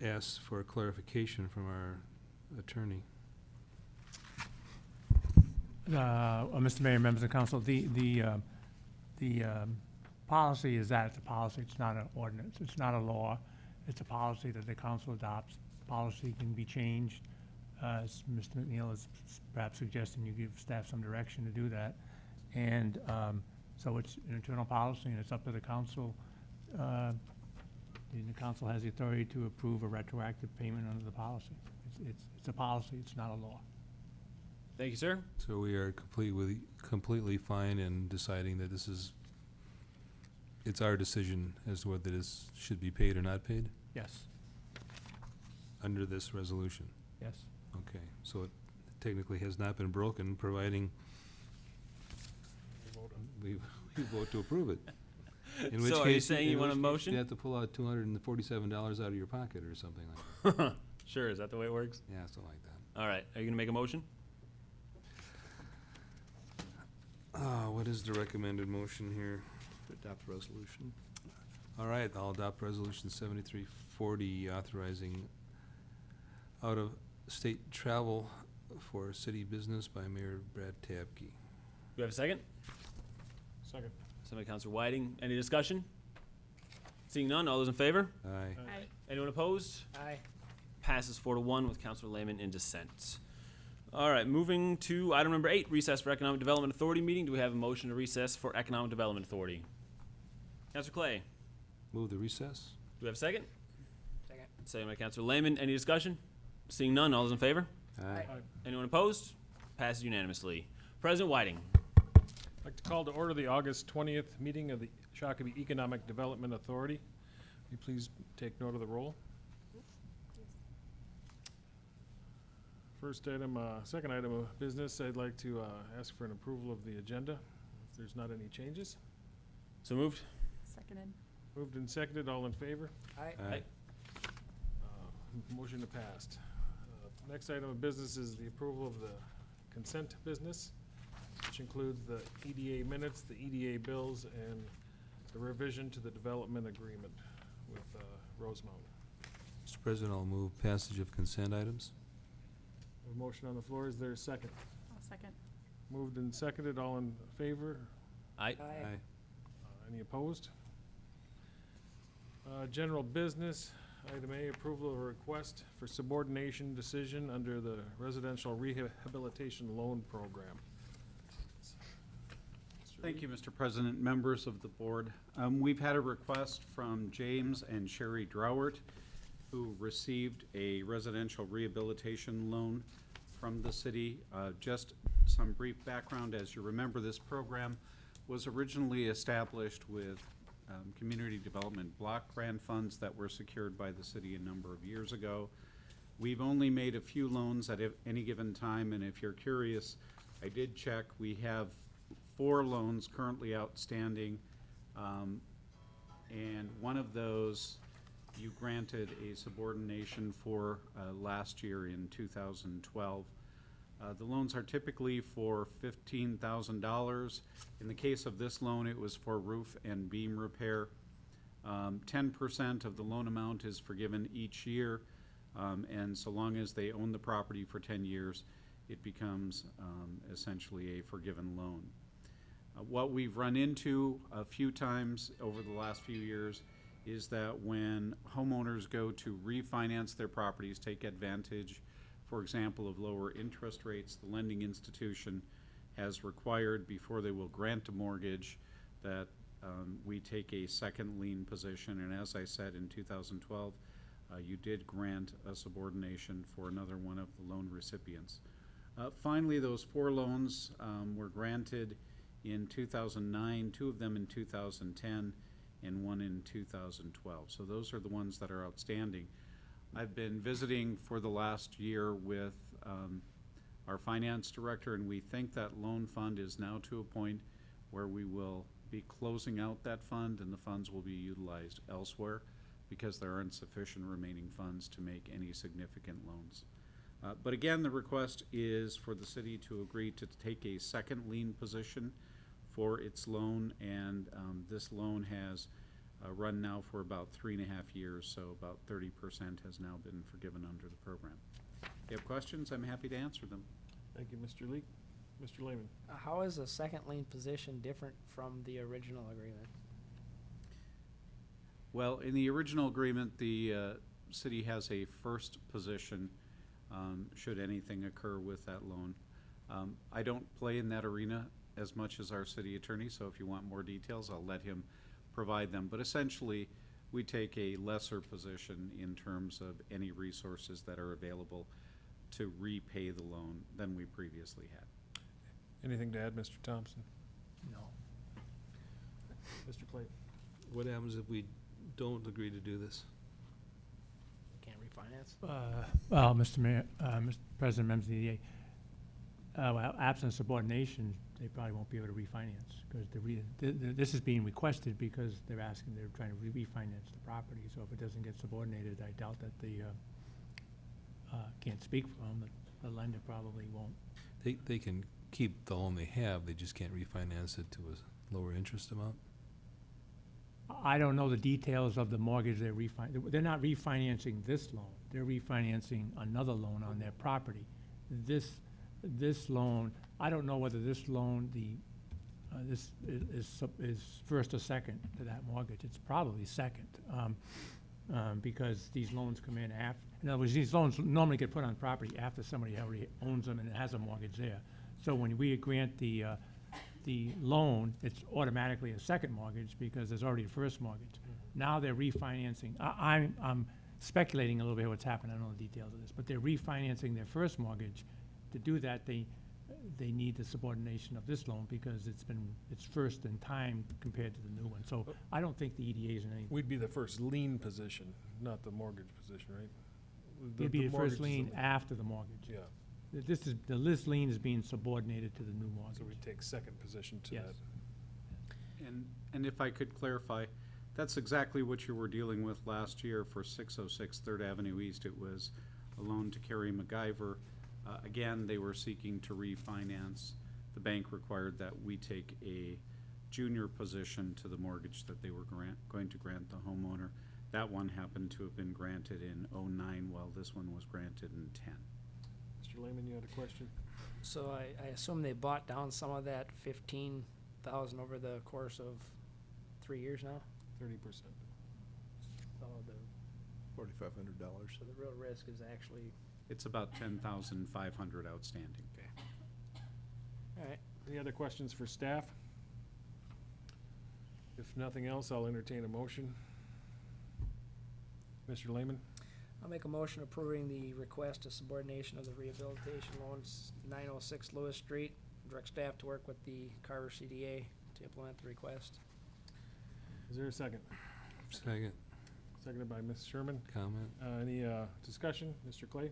asked for a clarification from our attorney. Mr. Mayor, members of council, the policy is that it's a policy. It's not an ordinance. It's not a law. It's a policy that the council adopts. Policy can be changed. As Mr. McNeil is perhaps suggesting, you give staff some direction to do that. And so it's an internal policy, and it's up to the council And the council has the authority to approve a retroactive payment under the policy. It's a policy, it's not a law. Thank you, sir. So we are completely fine in deciding that this is, it's our decision as to whether this should be paid or not paid Yes, under this resolution. yes. Okay, so it technically has not been broken, providing we vote to approve it. In which So are you case saying in you want a which case motion? You have to pull out $247 out of your pocket or something like that. Sure, is that the way it works? Yeah, something like that. All right, are you gonna make a motion? What is the recommended motion here? To adopt the resolution. All right, I'll adopt resolution 7340 authorizing out-of-state travel for city business by Mayor Brad Tabke. Do we have a second? Second. Second by Counselor Whiting. Any discussion? Seeing none, all those in favor? Aye. Anyone opposed? Aye. Passes 4-1 with Counselor Lehman in dissent. All right, moving to item number 8, recess for Economic Development Authority meeting. Do we have a motion to recess for Economic Development Authority? Counselor Clay, Move the recess? do we have a second? Second. Second by Counselor Lehman. Any discussion? Seeing none, all those in favor? Aye. Anyone opposed? Passes unanimously. President Whiting. I'd like to call to order the August 20th meeting of the Shakopee Economic Development Authority. Will you please take note of the roll? Second item of business, I'd like to ask for an approval of the agenda, if there's not any changes. So moved. Seconded. Moved and seconded, all in favor? Aye. Aye. Motion to pass. Next item of business is the approval of the consent business, which includes the EDA minutes, the EDA bills, and the revision to the development agreement with Rosemount. Mr. President, I'll move passage of consent items. A motion on the floor, is there a second? I'll second. Moved and seconded, all in favor? Aye. Aye. Any opposed? General business, item A, approval of a request for subordination decision under the Residential Rehabilitation Loan Program. Thank you, Mr. President, members of the board. We've had a request from James and Sherry Drowert, who received a residential rehabilitation loan from the city. Just some brief background, as you remember, this program was originally established with community development block grant funds that were secured by the city a number of years ago. We've only made a few loans at any given time, and if you're curious, I did check. We have 4 loans currently outstanding, and one of those you granted a subordination for last year in 2012. The loans are typically for $15,000. In the case of this loan, it was for roof and beam repair. 10% of the loan amount is forgiven each year, and so long as they own the property for 10 years, it becomes essentially a forgiven loan. What we've run into a few times over the last few years is that when homeowners go to refinance their properties, take advantage, for example, of lower interest rates, the lending institution has required before they will grant a mortgage that we take a second lien position. And as I said, in 2012, you did grant a subordination for another one of the loan recipients. Finally, those 4 loans were granted in 2009, 2 of them in 2010, and 1 in 2012. So those are the ones that are outstanding. I've been visiting for the last year with our finance director, and we think that loan fund is now to a point where we will be closing out that fund, and the funds will be utilized elsewhere because there aren't sufficient remaining funds to make any significant loans. But again, the request is for the city to agree to take a second lien position for its loan, and this loan has run now for about 3.5 years, so about 30% has now been forgiven under the program. If you have questions, I'm happy to answer them. Thank you, Mr. Leek. Mr. Lehman. How is a second lien position different from the original agreement? Well, in the original agreement, the city has a first position should anything occur with that loan. I don't play in that arena as much as our city attorney, so if you want more details, I'll let him provide them. But essentially, we take a lesser position in terms of any resources that are available to repay the loan than we previously had. Anything to add, Mr. Thompson? No. Mr. Clay? What happens if we don't agree to do this? Can't refinance? Well, Mr. Mayor, Mr. President, members of the EDA, well, absent subordination, they probably won't be able to refinance, because this is being requested because they're trying to refinance the property, so if it doesn't get subordinated, I doubt that can't speak for them, the lender probably won't. They can keep the loan they have, they just can't refinance it to a lower interest amount? I don't know the details of the mortgage they're not refinancing this loan, they're refinancing another loan on their property. This loan, I don't know whether this loan, this is first or second to that mortgage. It's probably second, because these loans come in after. In other words, these loans normally get put on property after somebody already owns them and has a mortgage there. So when we grant the loan, it's automatically a second mortgage because there's already a first mortgage. Now they're refinancing. I'm speculating a little bit what's happened. I don't know the details of this, but they're refinancing their first mortgage. To do that, they need the subordination of this loan because it's first in time compared to the new one. So I don't think the EDA is in any. We'd be the first lien position, not the mortgage position, right? It'd be the mortgage first is lien the after the mortgage. Yeah, The list lien is being subordinated to the new mortgage. so we take second position to Yes. that. And if I could clarify, that's exactly what you were dealing with last year for 606 Third Avenue East. It was a loan to Carrie MacGyver. Again, they were seeking to refinance. The bank required that we take a junior position to the mortgage that they were going to grant the homeowner. That one happened to have been granted in '09, while this one was granted in '10. Mr. Lehman, you had a question? So I assume they bought down some of that 15,000 over the course of 3 years now? 30%. So $4,500. so the real risk is actually, It's about 10,500 outstanding. all right. Any other questions for staff? If nothing else, I'll entertain a motion. Mr. Lehman? I'll make a motion approving the request of subordination of the rehabilitation loans, 906 Lewis Street. Direct staff to work with the Carver CDA to implement the request. Is there a second? Second Seconded by Ms. Sherman. comment. Any discussion? Mr. Clay?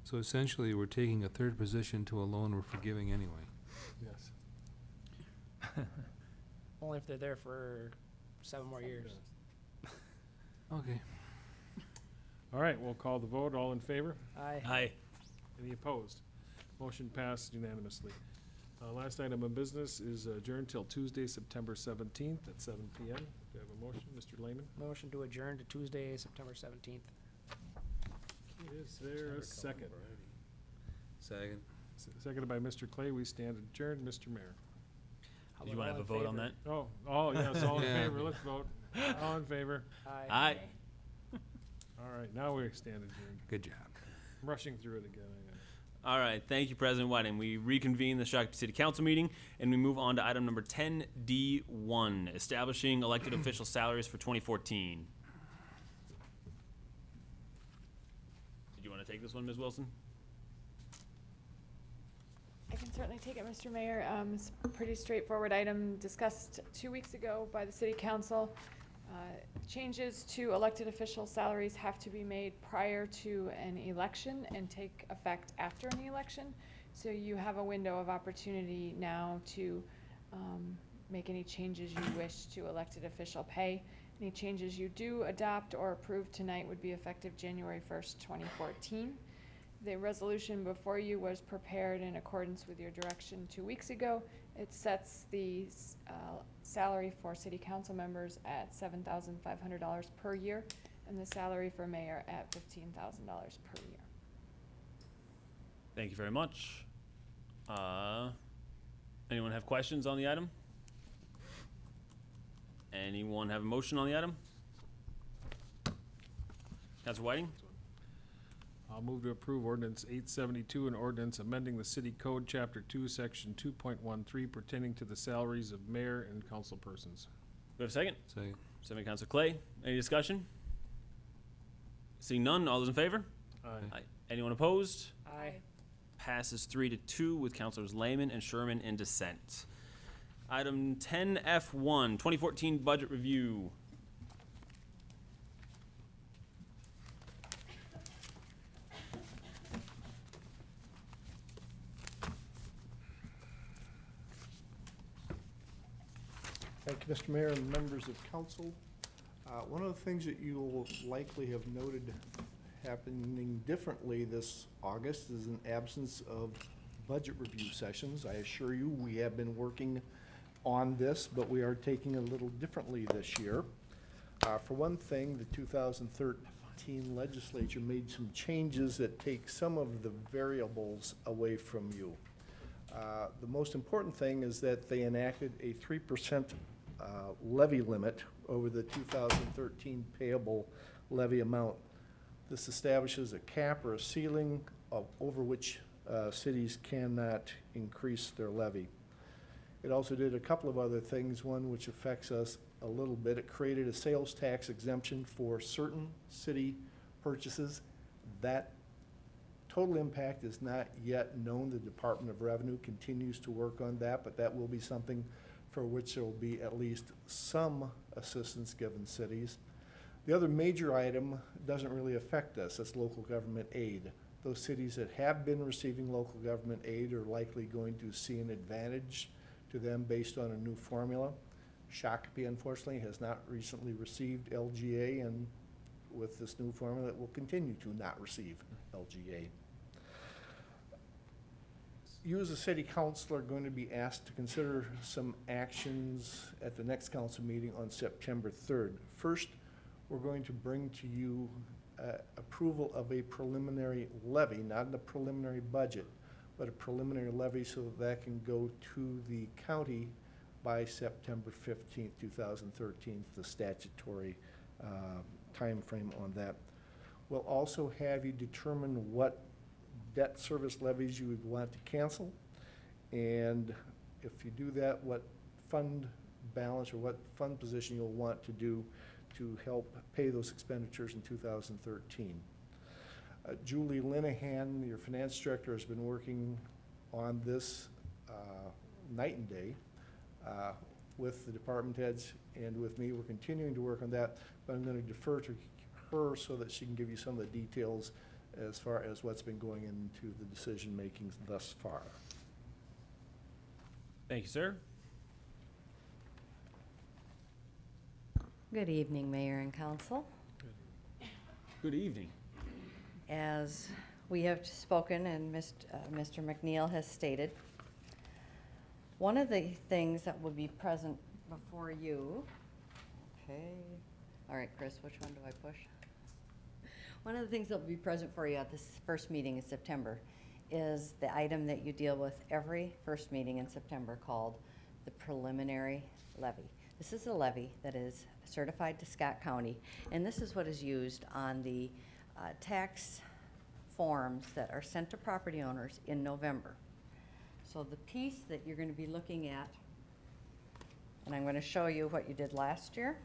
So essentially, we're taking a third position to a loan we're forgiving anyway. Yes. Only if they're there for 7 more years. Okay. All right, we'll call the vote. All in favor? Aye. Aye. Any opposed? Motion passed unanimously. Last item of business is adjourned till Tuesday, September 17th at 7 PM. Do you have a motion, Mr. Lehman? Motion to adjourn to Tuesday, September 17th. Is there a second? Second. Seconded by Mr. Clay. We stand adjourned. Mr. Mayor. How Did you about want to all have a in vote on favor? that? Oh, yes, all in Yeah. favor. Let's vote. All in favor. Aye. Aye. All right, now we stand adjourned. Good job. I'm rushing through it again, I know. All right, thank you, President Whiting. We reconvene the Shakopee City Council meeting, and we move on to item number 10D1, establishing elected official salaries for 2014. Did you want to take this one, Ms. Wilson? I can certainly take it, Mr. Mayor. It's a pretty straightforward item discussed 2 weeks ago by the City Council. Changes to elected official salaries have to be made prior to an election and take effect after an election. So you have a window of opportunity now to make any changes you wish to elected official pay. Any changes you do adopt or approve tonight would be effective January 1st, 2014. The resolution before you was prepared in accordance with your direction 2 weeks ago. It sets the salary for city council members at $7,500 per year and the salary for mayor at $15,000 per year. Thank you very much. Anyone have questions on the item? Anyone have a motion on the item? Councilor Whiting? I'll move to approve ordinance 872, an ordinance amending the city code, chapter 2, section 2.13 pertaining to the salaries of mayor and council persons. We have a second? Second. Second by Counselor Clay. Any discussion? Seeing none, all those in favor? Aye. Anyone opposed? Aye. Passes 3-2 with Councilors Lehman and Sherman in dissent. Item 10F1, 2014 Budget Review. Thank you, Mr. Mayor and members of council. One of the things that you will likely have noted happening differently this August is an absence of budget review sessions. I assure you, we have been working on this, but we are taking a little differently this year. For one thing, the 2013 legislature made some changes that take some of the variables away from you. The most important thing is that they enacted a 3% levy limit over the 2013 payable levy amount. This establishes a cap or a ceiling over which cities cannot increase their levy. It also did a couple of other things, one which affects us a little bit. It created a sales tax exemption for certain city purchases. That total impact is not yet known. The Department of Revenue continues to work on that, but that will be something for which there will be at least some assistance given cities. The other major item doesn't really affect us. That's local government aid. Those cities that have been receiving local government aid are likely going to see an advantage to them based on a new formula. Shakopee, unfortunately, has not recently received LGA, and with this new formula, it will continue to not receive LGA. You as a city council are going to be asked to consider some actions at the next council meeting on September 3rd. First, we're going to bring to you approval of a preliminary levy, not a preliminary budget, but a preliminary levy so that can go to the county by September 15th, 2013, the statutory time frame on that. We'll also have you determine what debt service levies you would want to cancel, and if you do that, what fund balance or what fund position you'll want to do to help pay those expenditures in 2013. Julie Linehan, your finance director, has been working on this night and day with the department heads and with me. We're continuing to work on that, but I'm going to defer to her so that she can give you some of the details as far as what's been going into the decision making thus far. Thank you, sir. Good evening, Mayor and Council. Good evening. As we have spoken and Mr. McNeil has stated, one of the things that will be present before you, okay, all right, Chris, which one do I push? One of the things that will be present for you at this first meeting in September is the item that you deal with every first meeting in September called the preliminary levy. This is a levy that is certified to Scott County, and this is what is used on the tax forms that are sent to property owners in November. So the piece that you're going to be looking at, and I'm going to show you what you did last year,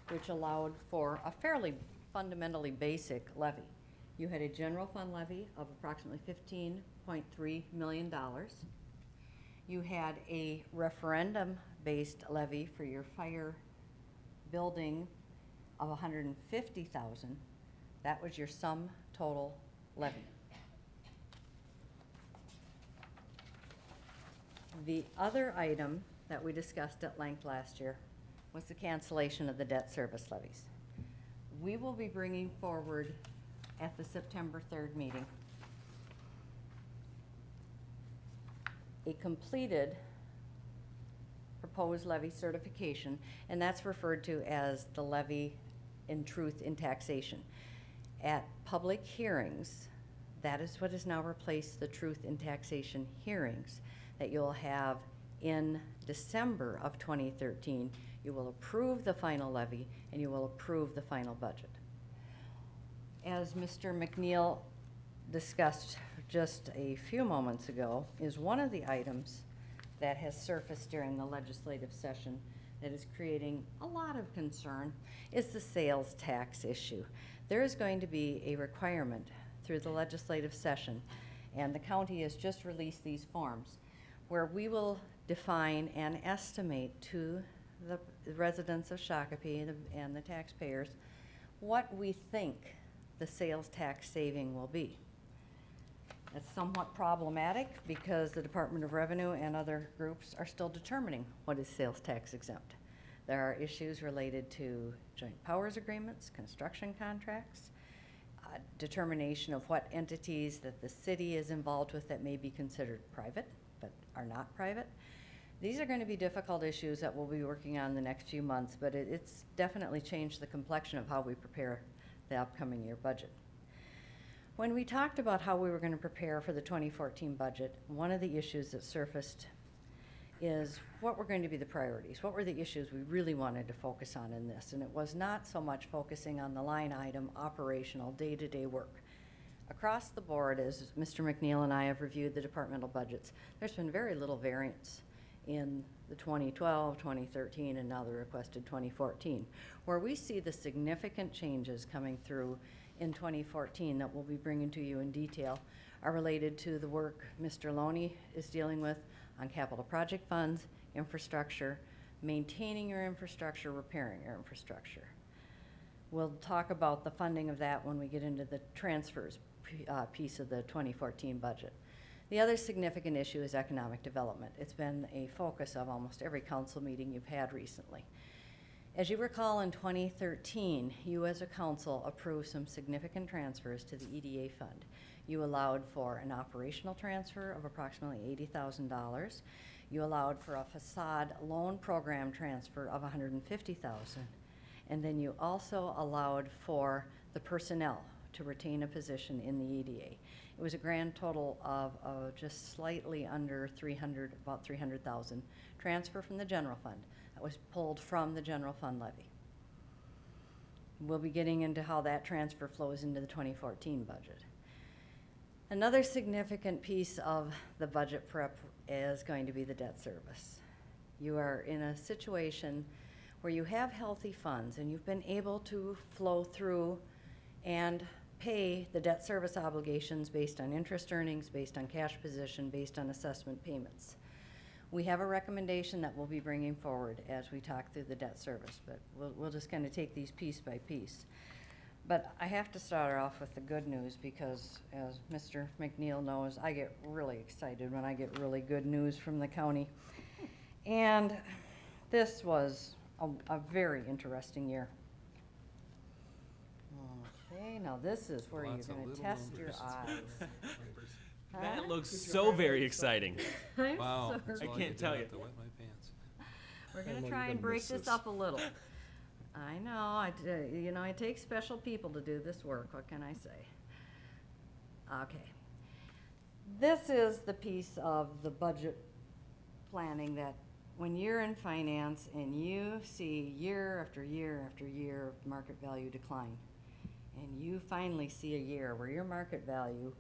which allowed for a fairly fundamentally basic levy. You had a general fund levy of approximately $15.3 million. You had a referendum-based levy for your fire building of $150,000. That was your sum total levy. The other item that we discussed at length last year was the cancellation of the debt service levies. We will be bringing forward at the September 3rd meeting a completed proposed levy certification, and that's referred to as the levy in truth in taxation. At public hearings, that is what has now replaced the truth in taxation hearings that you'll have in December of 2013. You will approve the final levy and you will approve the final budget. As Mr. McNeil discussed just a few moments ago, is one of the items that has surfaced during the legislative session that is creating a lot of concern is the sales tax issue. There is going to be a requirement through the legislative session, and the county has just released these forms, where we will define and estimate to the residents of Shakopee and the taxpayers what we think the sales tax saving will be. It's somewhat problematic because the Department of Revenue and other groups are still determining what is sales tax exempt. There are issues related to joint powers agreements, construction contracts, determination of what entities that the city is involved with that may be considered private but are not private. These are going to be difficult issues that we'll be working on the next few months, but it's definitely changed the complexion of how we prepare the upcoming year budget. When we talked about how we were going to prepare for the 2014 budget, one of the issues that surfaced is what were going to be the priorities. What were the issues we really wanted to focus on in this? And it was not so much focusing on the line item, operational, day-to-day work. Across the board, as Mr. McNeil and I have reviewed the departmental budgets, there's been very little variance in the 2012, 2013, and now the requested 2014. Where we see the significant changes coming through in 2014 that we'll be bringing to you in detail are related to the work Mr. Loney is dealing with on capital project funds, infrastructure, maintaining your infrastructure, repairing your infrastructure. We'll talk about the funding of that when we get into the transfers piece of the 2014 budget. The other significant issue is economic development. It's been a focus of almost every council meeting you've had recently. As you recall, in 2013, you as a council approved some significant transfers to the EDA fund. You allowed for an operational transfer of approximately $80,000. You allowed for a facade loan program transfer of $150,000. And then you also allowed for the personnel to retain a position in the EDA. It was a grand total of just slightly under about 300,000 transfer from the general fund that was pulled from the general fund levy. We'll be getting into how that transfer flows into the 2014 budget. Another significant piece of the budget prep is going to be the debt service. You are in a situation where you have healthy funds and you've been able to flow through and pay the debt service obligations based on interest earnings, based on cash position, based on assessment payments. We have a recommendation that we'll be bringing forward as we talk through the debt service, but we'll just kind of take these piece by piece. But I have to start off with the good news because, as Mr. McNeil knows, I get really excited when I get really good news from the county. And this was a very interesting year. Okay, now this is where Lots you're of going to little test your numbers. eyes. That Huh? looks so very exciting. I'm Wow. sorry. that's I all can't did, tell have you. to wet my pants. We're I gonna know try you're and gonna break miss this this. up a little. I know, you know, it takes special people to do this work, what can I say? Okay. This is the piece of the budget planning that when you're in finance and you see year after year after year of market value decline, and you finally see a year where your market value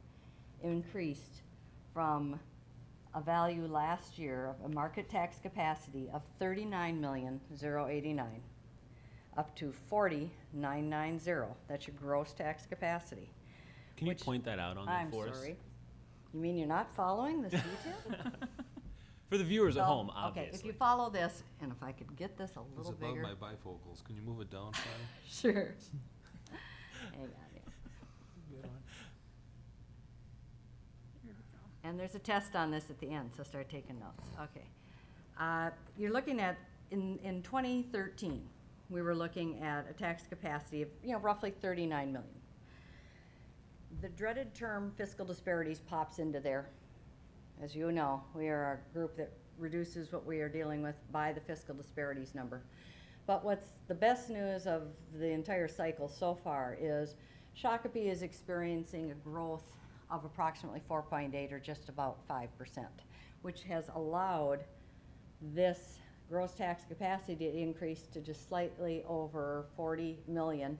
increased from a value last year of a market tax capacity of 39,089,000 up to 40,990. That's your gross tax capacity. Can you Which- point that out on I'm there for us? sorry. You mean you're not following this detail? For the viewers at So, home, Okay, obviously. if you follow this, and if I could get this a It's little above bigger. my bifocals. Can you move it down, Patty? Sure. Hang on here. And there's a test on this at the end, so start taking notes. Okay. You're looking at, in 2013, we were looking at a tax capacity of, roughly 39 million. The dreaded term fiscal disparities pops into there. As you know, we are a group that reduces what we are dealing with by the fiscal disparities number. But what's the best news of the entire cycle so far is Shakopee is experiencing a growth of approximately 4.8 or just about 5%, which has allowed this gross tax capacity to increase to just slightly over 40 million.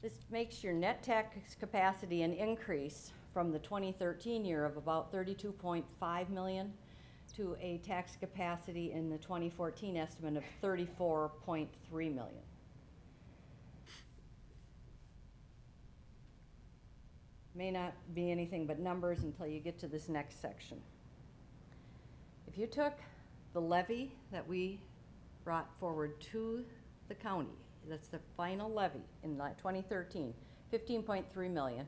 This makes your net tax capacity an increase from the 2013 year of about 32.5 million to a tax capacity in the 2014 estimate of 34.3 million. May not be anything but numbers until you get to this next section. If you took the levy that we brought forward to the county, that's the final levy in 2013, 15.3 million,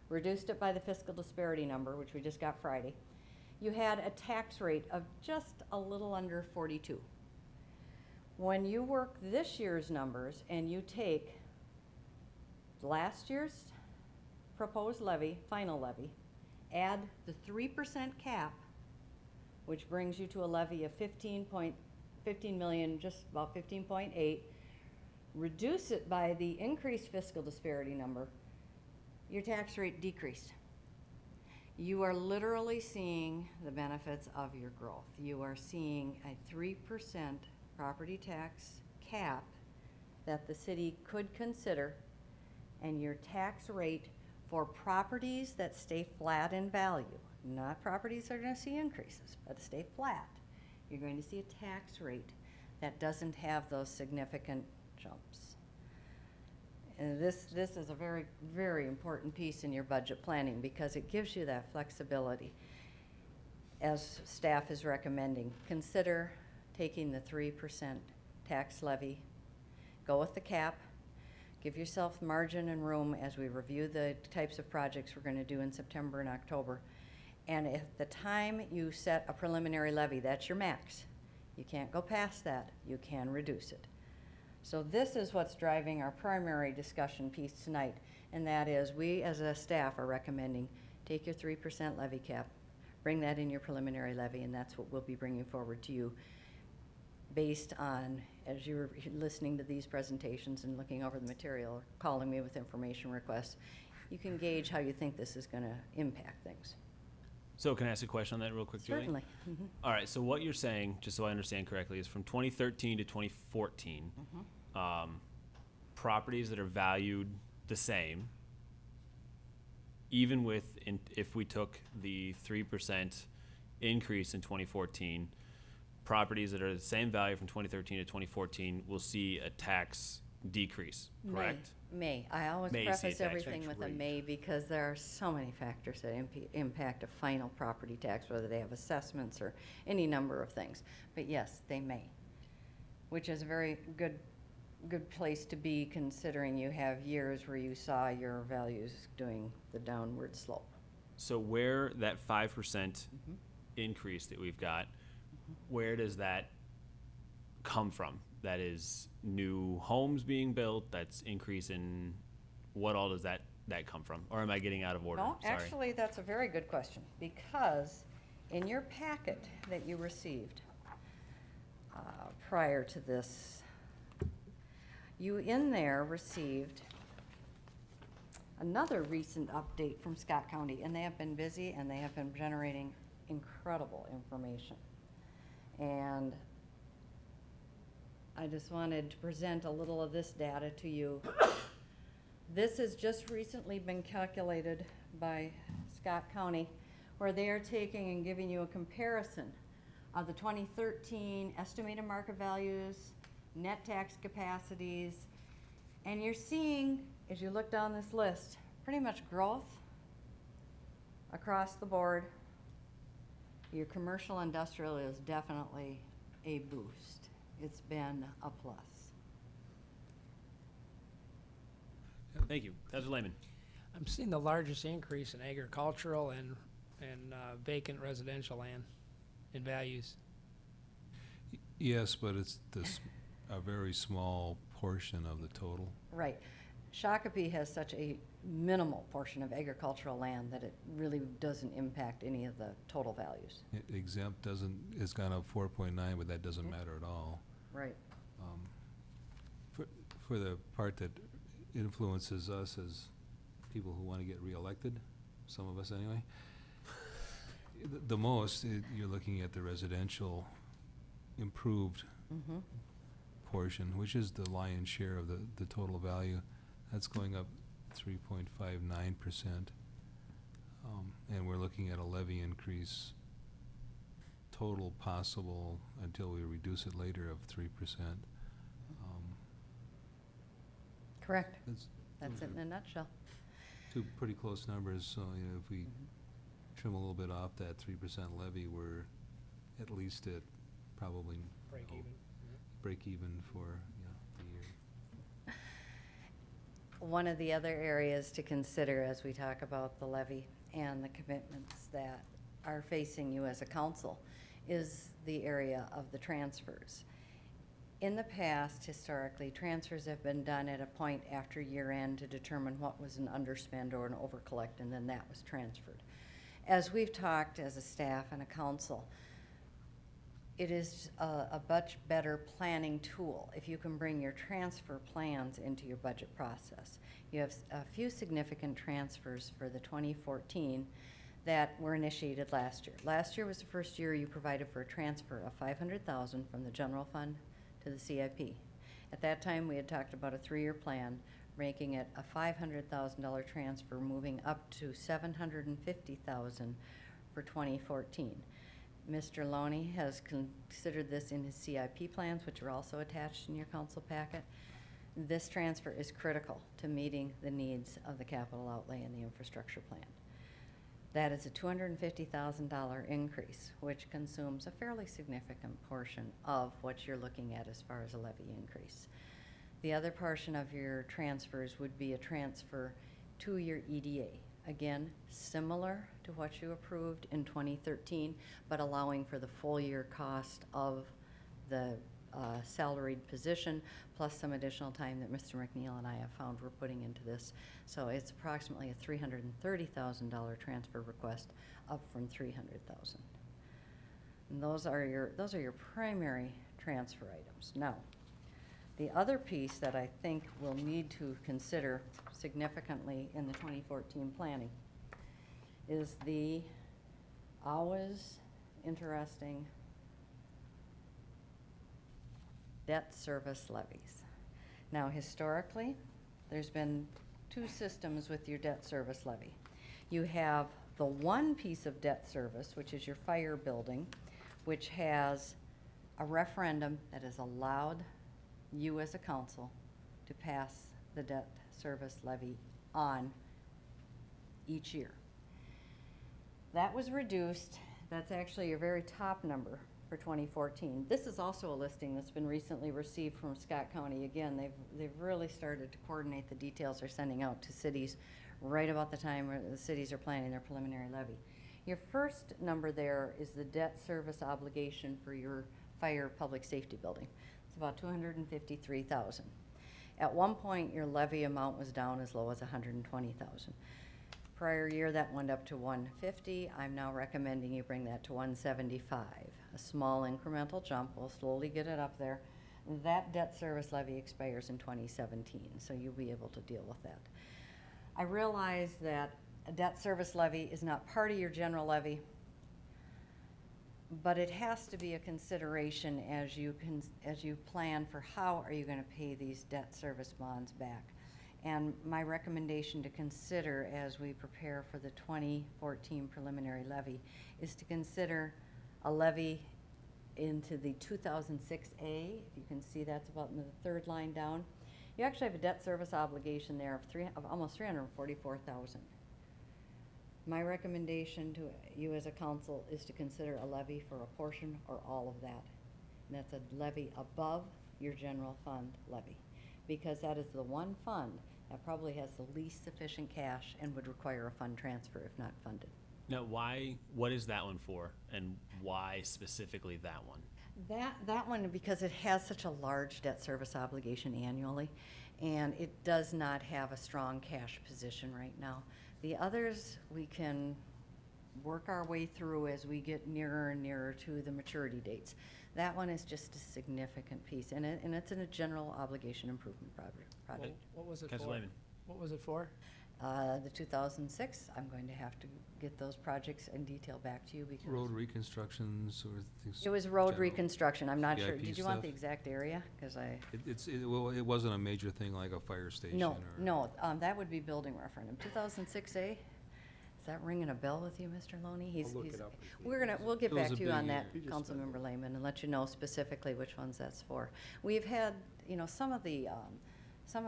reduced it by the fiscal disparity number, which we just got Friday, you had a tax rate of just a little under 42. When you work this year's numbers and you take last year's proposed levy, final levy, add the 3% cap, which brings you to a levy of 15 million, just about 15.8, reduce it by the increased fiscal disparity number, your tax rate decreased. You are literally seeing the benefits of your growth. You are seeing a 3% property tax cap that the city could consider, and your tax rate for properties that stay flat in value, not properties that are going to see increases, but stay flat, you're going to see a tax rate that doesn't have those significant jumps. And this is a very, very important piece in your budget planning because it gives you that flexibility. As staff is recommending, consider taking the 3% tax levy, go with the cap, give yourself margin and room as we review the types of projects we're going to do in September and October. And at the time you set a preliminary levy, that's your max. You can't go past that. You can reduce it. So this is what's driving our primary discussion piece tonight, and that is we as a staff are recommending take your 3% levy cap, bring that in your preliminary levy, and that's what we'll be bringing forward to you based on, as you're listening to these presentations and looking over the material or calling me with information requests, you can gauge how you think this is going to impact things. So can I ask a question on that real quick, Julie? Certainly. All right, so what you're saying, just so I understand correctly, is from 2013 to 2014, properties that are valued the same, even with, if we took the 3% increase in 2014, properties that are the same value from 2013 to 2014 will see a tax decrease, correct? May. I always May see a preface tax everything with a rate. may because there are so many factors that impact a final property tax, whether they have assessments or any number of things. But yes, they may, which is a very good place to be considering you have years where you saw your values doing the downward slope. So where that 5% increase that we've got, where does that come from? That is new homes being built, that's increase in, what all does that come from? Or am I getting out of order? No, Sorry. actually, that's a very good question because in your packet that you received prior to this, you in there received another recent update from Scott County, and they have been busy and they have been generating incredible information. And I just wanted to present a little of this data to you. This has just recently been calculated by Scott County, where they are taking and giving you a comparison of the 2013 estimated market values, net tax capacities, and you're seeing, as you look down this list, pretty much growth across the board. Your commercial industrial is definitely a boost. It's been a plus. Thank you. Councilor Lehman. I'm seeing the largest increase in agricultural and vacant residential land in values. Yes, but it's a very small portion of the total. Right. Shakopee has such a minimal portion of agricultural land that it really doesn't impact any of the total values. Exempt it's gone up 4.9, but that doesn't matter at all. Right. For the part that influences us as people who want to get reelected, some of us anyway, the most, you're looking at the residential improved portion, which is the lion's share of the total value. That's going up 3.59%. And we're looking at a levy increase total possible until we reduce it later of 3%. Correct. That's That's it in a nutshell. two pretty close numbers, so, you know, if we trim a little bit off that 3% levy, we're at least at probably Break even. break even for, the year. One of the other areas to consider as we talk about the levy and the commitments that are facing you as a council is the area of the transfers. In the past, historically, transfers have been done at a point after year end to determine what was an underspend or an overcollect, and then that was transferred. As we've talked as a staff and a council, it is a much better planning tool if you can bring your transfer plans into your budget process. You have a few significant transfers for the 2014 that were initiated last year. Last year was the first year you provided for a transfer of $500,000 from the general fund to the CIP. At that time, we had talked about a 3-year plan, making it a $500,000 transfer, moving up to $750,000 for 2014. Mr. Loney has considered this in his CIP plans, which are also attached in your council packet. This transfer is critical to meeting the needs of the capital outlay and the infrastructure plan. That is a $250,000 increase, which consumes a fairly significant portion of what you're looking at as far as a levy increase. The other portion of your transfers would be a transfer to your EDA. Again, similar to what you approved in 2013, but allowing for the full year cost of the salaried position, plus some additional time that Mr. McNeil and I have found we're putting into this. So it's approximately a $330,000 transfer request, up from $300,000. And those are your primary transfer items. Now, the other piece that I think we'll need to consider significantly in the 2014 planning is the always interesting debt service levies. Now, historically, there's been 2 systems with your debt service levy. You have the one piece of debt service, which is your fire building, which has a referendum that has allowed you as a council to pass the debt service levy on each year. That was reduced. That's actually your very top number for 2014. This is also a listing that's been recently received from Scott County. Again, they've really started to coordinate the details they're sending out to cities right about the time where the cities are planning their preliminary levy. Your first number there is the debt service obligation for your fire public safety building. It's about $253,000. At one point, your levy amount was down as low as $120,000. Prior year, that went up to $150,000. I'm now recommending you bring that to $175,000. A small incremental jump. We'll slowly get it up there. That debt service levy expires in 2017, so you'll be able to deal with that. I realize that a debt service levy is not part of your general levy, but it has to be a consideration as you plan for how are you going to pay these debt service bonds back. And my recommendation to consider as we prepare for the 2014 preliminary levy is to consider a levy into the 2006A. If you can see, that's about in the 3rd line down. You actually have a debt service obligation there of almost $344,000. My recommendation to you as a council is to consider a levy for a portion or all of that. And that's a levy above your general fund levy, because that is the one fund that probably has the least sufficient cash and would require a fund transfer if not funded. Now, what is that one for, and why specifically that one? That one, because it has such a large debt service obligation annually, and it does not have a strong cash position right now. The others, we can work our way through as we get nearer and nearer to the maturity dates. That one is just a significant piece, and it's in a general obligation improvement project. What was it Councilor for? Lehman. What was it for? The 2006, I'm going to have to get those projects in detail back to you because. Road reconstructions or things. It was road general reconstruction, I'm not sure. CIP Did you want stuff? the exact area? Because I. It wasn't a major thing like a fire station No, or. no, that would be building referendum. 2006A, that ringing a bell with you, Mr. Loney? He's, look he's, it up and see. we'll get It was back a to you on big that, year. He just spent Councilmember Lehman, and let you know specifically which ones that's for. We've had, some of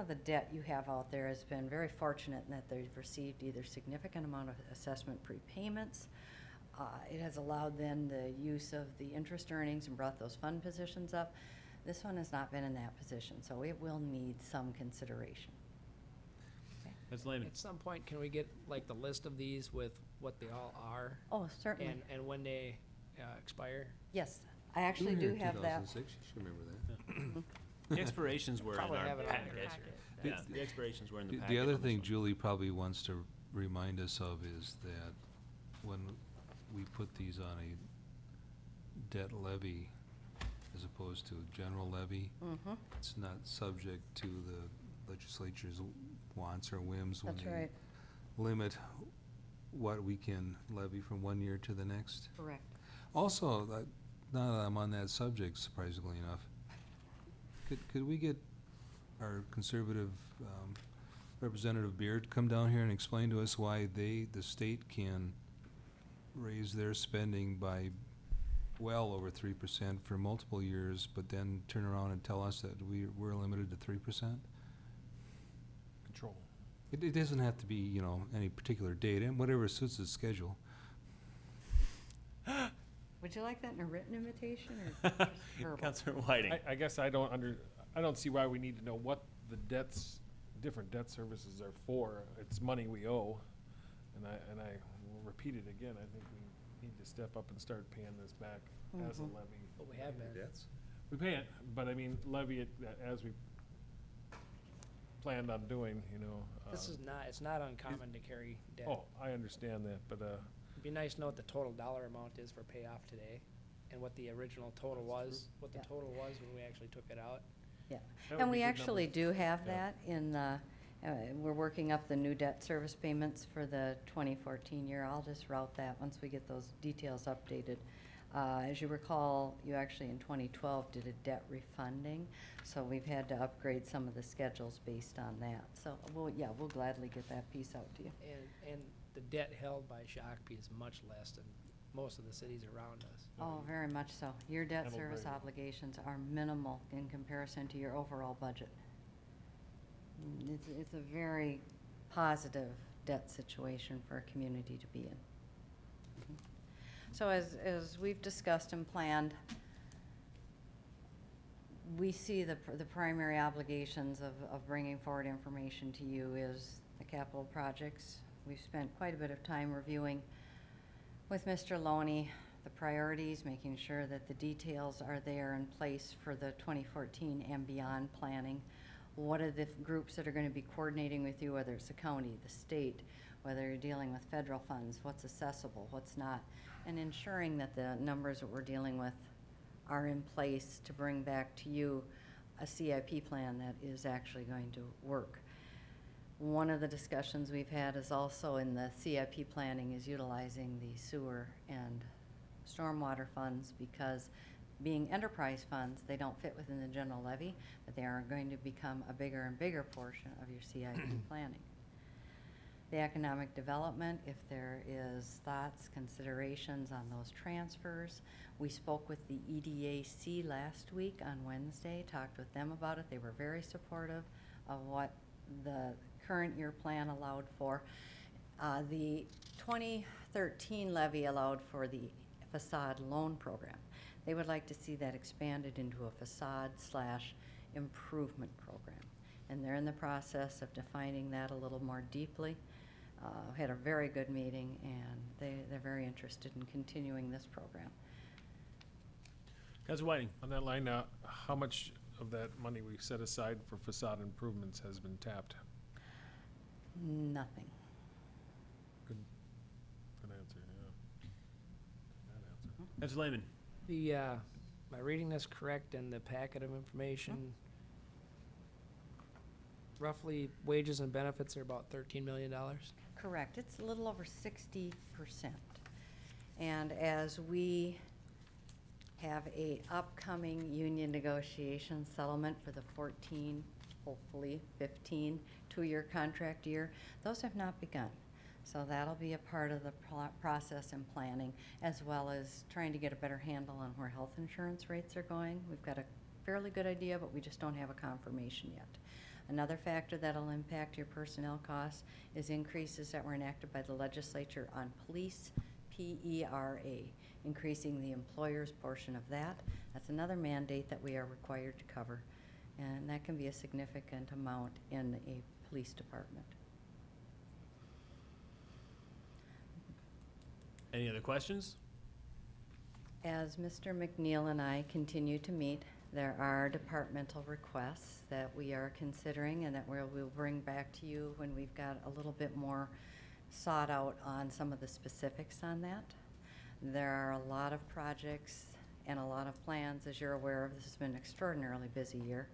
the debt you have out there has been very fortunate in that they've received either significant amount of assessment prepayments. It has allowed then the use of the interest earnings and brought those fund positions up. This one has not been in that position, so it will need some consideration. Ms. Lehman. At some point, can we get like the list of these with what they all are Oh, certainly. and when they expire? Yes, I actually do have that. 2006, you should remember that. The expirations were in Probably our have it on packet. your Yeah, the expirations were in the packet. The other on this thing one. Julie probably wants to remind us of is that when we put these on a debt levy as opposed to a general levy, Mm-hmm, it's not subject to the legislature's wants or whims when that's they right, limit what we can levy from one year to the next. correct. Also, now that I'm on that subject, surprisingly enough, could we get our conservative Representative Beard come down here and explain to us why the state can raise their spending by well over 3% for multiple years, but then turn around and tell us that we're limited to 3%? Control. It doesn't have to be, any particular date, and whatever suits his schedule. Would you like that in a written invitation or just verbal? Councilor Whiting. I guess I don't see why we need to know what the different debt services are for. It's money we owe, and I will repeat it again, I think we need to step up and start paying this back as a Mhm. levy. But we have been. We pay it, but I mean, levy it as we planned on doing, This is not, it's not uncommon to carry debt. Oh, I understand that, but, It'd be nice to know what the total dollar amount is for payoff today and what the original total was, what the Yeah. total was when we actually took it out. Yeah, that would and be we good actually numbers. do have Yeah. that in the, we're working up the new debt service payments for the 2014 year. I'll just route that once we get those details updated. As you recall, you actually in 2012 did a debt refunding, so we've had to upgrade some of the schedules based on that. So, we'll gladly get that piece out to you. And the debt held by Shakopee is much less than most of the cities around us. Oh, very much so. Your debt Handled service very well. obligations are minimal in comparison to your overall budget. It's a very positive debt situation for a community to be in. So as we've discussed and planned, we see the primary obligations of bringing forward information to you is the capital projects. We've spent quite a bit of time reviewing with Mr. Loney the priorities, making sure that the details are there in place for the 2014 and beyond planning. What are the groups that are going to be coordinating with you, whether it's the county, the state, whether you're dealing with federal funds, what's accessible, what's not, and ensuring that the numbers that we're dealing with are in place to bring back to you a CIP plan that is actually going to work. One of the discussions we've had is also in the CIP planning is utilizing the sewer and stormwater funds, because being enterprise funds, they don't fit within the general levy, but they are going to become a bigger and bigger portion of your CIP planning. The economic development, if there is thoughts, considerations on those transfers. We spoke with the EDAC last week on Wednesday, talked with them about it. They were very supportive of what the current year plan allowed for. The 2013 levy allowed for the facade loan program. They would like to see that expanded into a facade/improvement program. And they're in the process of defining that a little more deeply. Had a very good meeting, and they're very interested in continuing this program. Councilor Whiting. On that line, how much of that money we set aside for facade improvements has been tapped? Nothing. Good answer, yeah. Good answer. Councilor Lehman. Am I reading this correct in the packet of information? Roughly wages and benefits are about $13 million. Correct. It's a little over 60%. And as we have a upcoming union negotiation settlement for the 14, hopefully 15, two-year contract year, those have not begun. So that'll be a part of the process and planning, as well as trying to get a better handle on where health insurance rates are going. We've got a fairly good idea, but we just don't have a confirmation yet. Another factor that'll impact your personnel costs is increases that were enacted by the legislature on police PERA, increasing the employer's portion of that. That's another mandate that we are required to cover, and that can be a significant amount in a police department. Any other questions? As Mr. McNeil and I continue to meet, there are departmental requests that we are considering and that we'll bring back to you when we've got a little bit more sought out on some of the specifics on that. There are a lot of projects and a lot of plans, as you're aware of. This has been an extraordinarily busy year.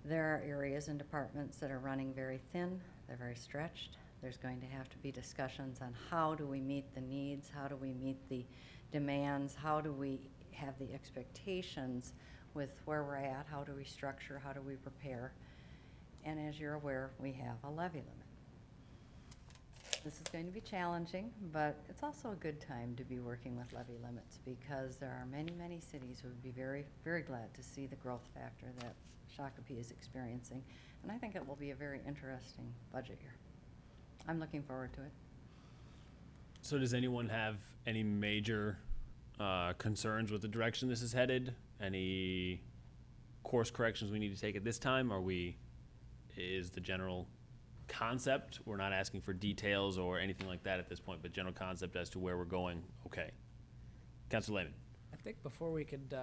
There are areas and departments that are running very thin, they're very stretched. There's going to have to be discussions on how do we meet the needs, how do we meet the demands, how do we have the expectations with where we're at, how do we structure, how do we prepare. And as you're aware, we have a levy limit. This is going to be challenging, but it's also a good time to be working with levy limits because there are many, many cities who would be very, very glad to see the growth factor that Shakopee is experiencing. And I think it will be a very interesting budget year. I'm looking forward to it. So does anyone have any major concerns with the direction this is headed? Any course corrections we need to take at this time? Is the general concept, we're not asking for details or anything like that at this point, but general concept as to where we're going, okay. Councilor Lehman. I think before we could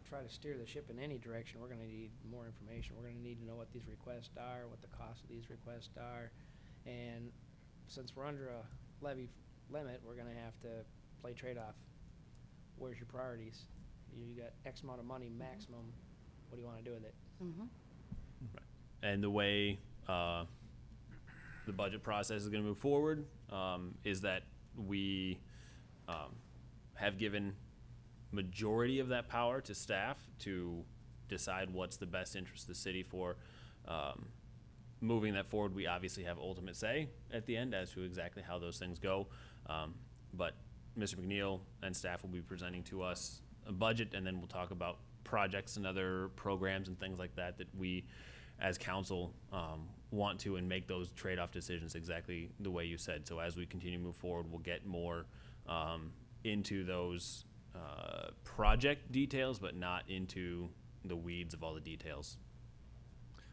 try to steer the ship in any direction, we're gonna need more information. We're gonna need to know what these requests are, what the cost of these requests are. And since we're under a levy limit, we're gonna have to play trade-off. Where's your priorities? You got X amount of money maximum, what do you wanna do with it? Mm-hmm. And the way the budget process is going to move forward is that we have given majority of that power to staff to decide what's the best interest of the city for moving that forward. We obviously have ultimate say at the end as to exactly how those things go, but Mr. McNeil and staff will be presenting to us a budget, and then we'll talk about projects and other programs and things like that that we as council want to, and make those trade-off decisions exactly the way you said. So as we continue to move forward, we'll get more into those project details, but not into the weeds of all the details.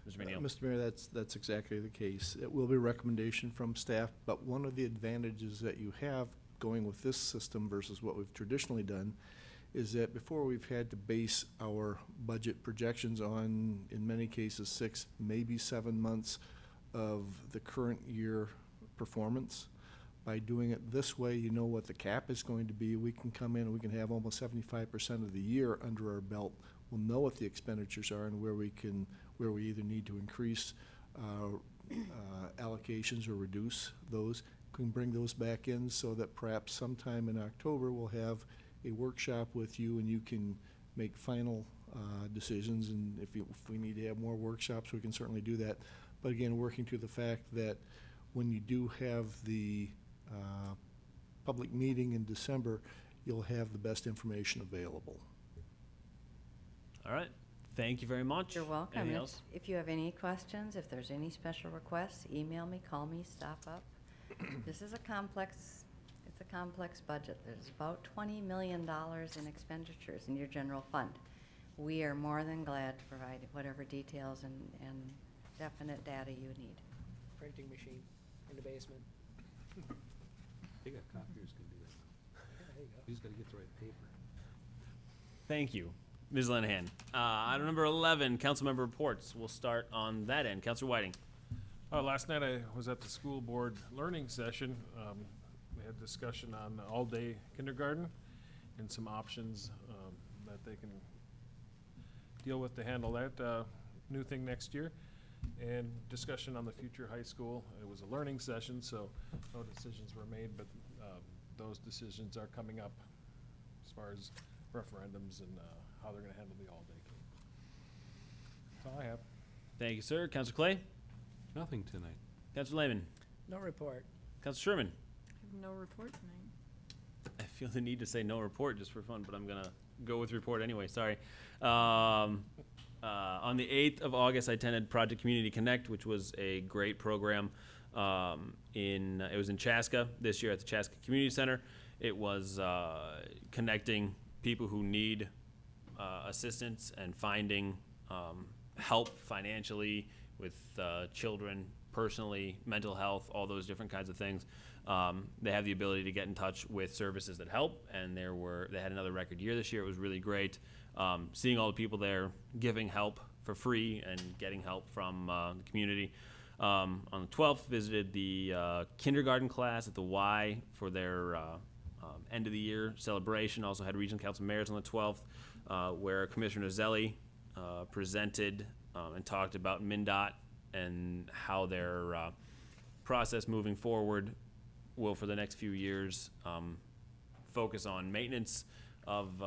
Mr. McNeil. Mr. Mayor, that's exactly the case. It will be a recommendation from staff, but one of the advantages that you have going with this system versus what we've traditionally done is that before we've had to base our budget projections on, in many cases, 6, maybe 7 months of the current year performance. By doing it this way, you know what the cap is going to be. We can come in and we can have almost 75% of the year under our belt. We'll know what the expenditures are and where we either need to increase allocations or reduce those. We can bring those back in so that perhaps sometime in October we'll have a workshop with you and you can make final decisions, and if we need to have more workshops, we can certainly do that. But again, working to the fact that when you do have the public meeting in December, you'll have the best information available. All right. Thank you very much. You're welcome. Anything else? If you have any questions, if there's any special requests, email me, call me, stop up. This is a complex budget. There's about $20 million in expenditures in your general fund. We are more than glad to provide whatever details and definite data you need. Printing machine in the basement. They got copiers can do that. There you go. You just gotta get the right paper. Thank you, Ms. Lenahan. Item number 11, council member reports. We'll start on that end. Councilor Whiting. Last night I was at the school board learning session. We had discussion on all-day kindergarten and some options that they can deal with to handle that new thing next year. And discussion on the future high school. It was a learning session, so no decisions were made, but those decisions are coming up as far as referendums and how they're going to handle the all-day K. That's all I have. Thank you, sir. Councilor Clay. Nothing tonight. Councilor Lehman. No report. Counselor Sherman? I have no report tonight. I feel the need to say no report just for fun, but I'm gonna go with report anyway, sorry. On the 8th of August, I attended Project Community Connect, which was a great program. It was in Chaska this year at the Chaska Community Center. It was connecting people who need assistance and finding help financially with children, personally, mental health, all those different kinds of things. They have the ability to get in touch with services that help, and they had another record year this year. It was really great. Seeing all the people there giving help for free and getting help from the community. On the 12th, visited the kindergarten class at the Y for their end of the year celebration. Also had Regional Council Mayors on the 12th, where Commissioner Zelli presented and talked about MnDOT and how their process moving forward will, for the next few years, focus on maintenance of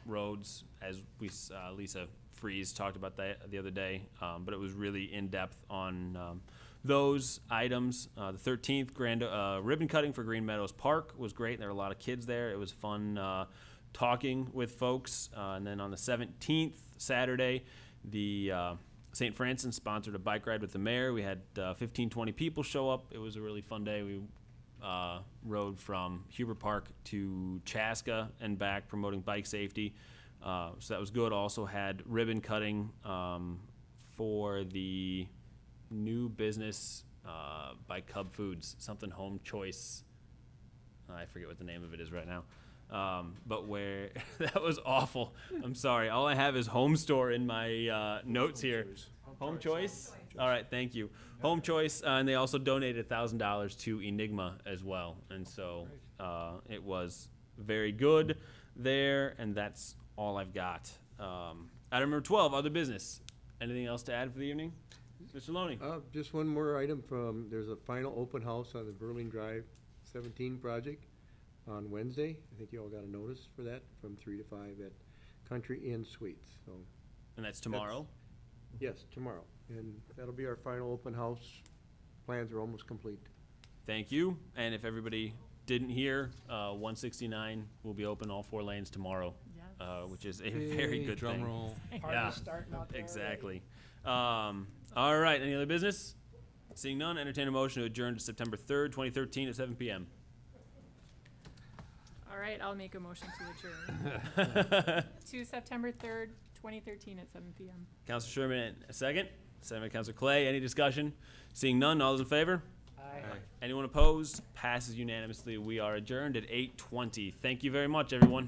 roads, as Lisa Freeze talked about that the other day, but it was really in-depth on those items. The 13th, grand ribbon cutting for Green Meadows Park was great. There were a lot of kids there. It was fun talking with folks. And then on the 17th, Saturday, the St. Francis sponsored a bike ride with the mayor. We had 15, 20 people show up. It was a really fun day. We rode from Huber Park to Chaska and back, promoting bike safety. So that was good. Also had ribbon cutting for the new business by Cub Foods, something Home Choice. I forget what the name of it is right now. But where that was awful. I'm sorry. All I have is Home Store in my notes here. Home Choice? All right, thank you. Home Choice, and they also donated $1,000 to Enigma as well. And so it was very good there, and that's all I've got. Item number 12, other business. Anything else to add for the evening? Mr. Loney? Just one more item there's a final open house on the Berlin Drive 17 project on Wednesday. I think you all got a notice for that from 3 to 5 at Country Inn Suites, so. And that's tomorrow? Yes, tomorrow. And that'll be our final open house. Plans are almost complete. Thank you. And if everybody didn't hear, 169 will be open all 4 lanes tomorrow, which is a very good drum thing. roll. Yeah, starting out there exactly. All right, any other business? Seeing none, entertain a motion to adjourn to September 3rd, 2013 at 7 p.m. All right, I'll make a motion to adjourn. To September 3rd, 2013 at 7 p.m. Councilor Sherman, a second. Second by Councilor Clay. Any discussion? Seeing none, all those in favor? Aye. Anyone opposed? Passes unanimously. We are adjourned at 8:20. Thank you very much, everyone.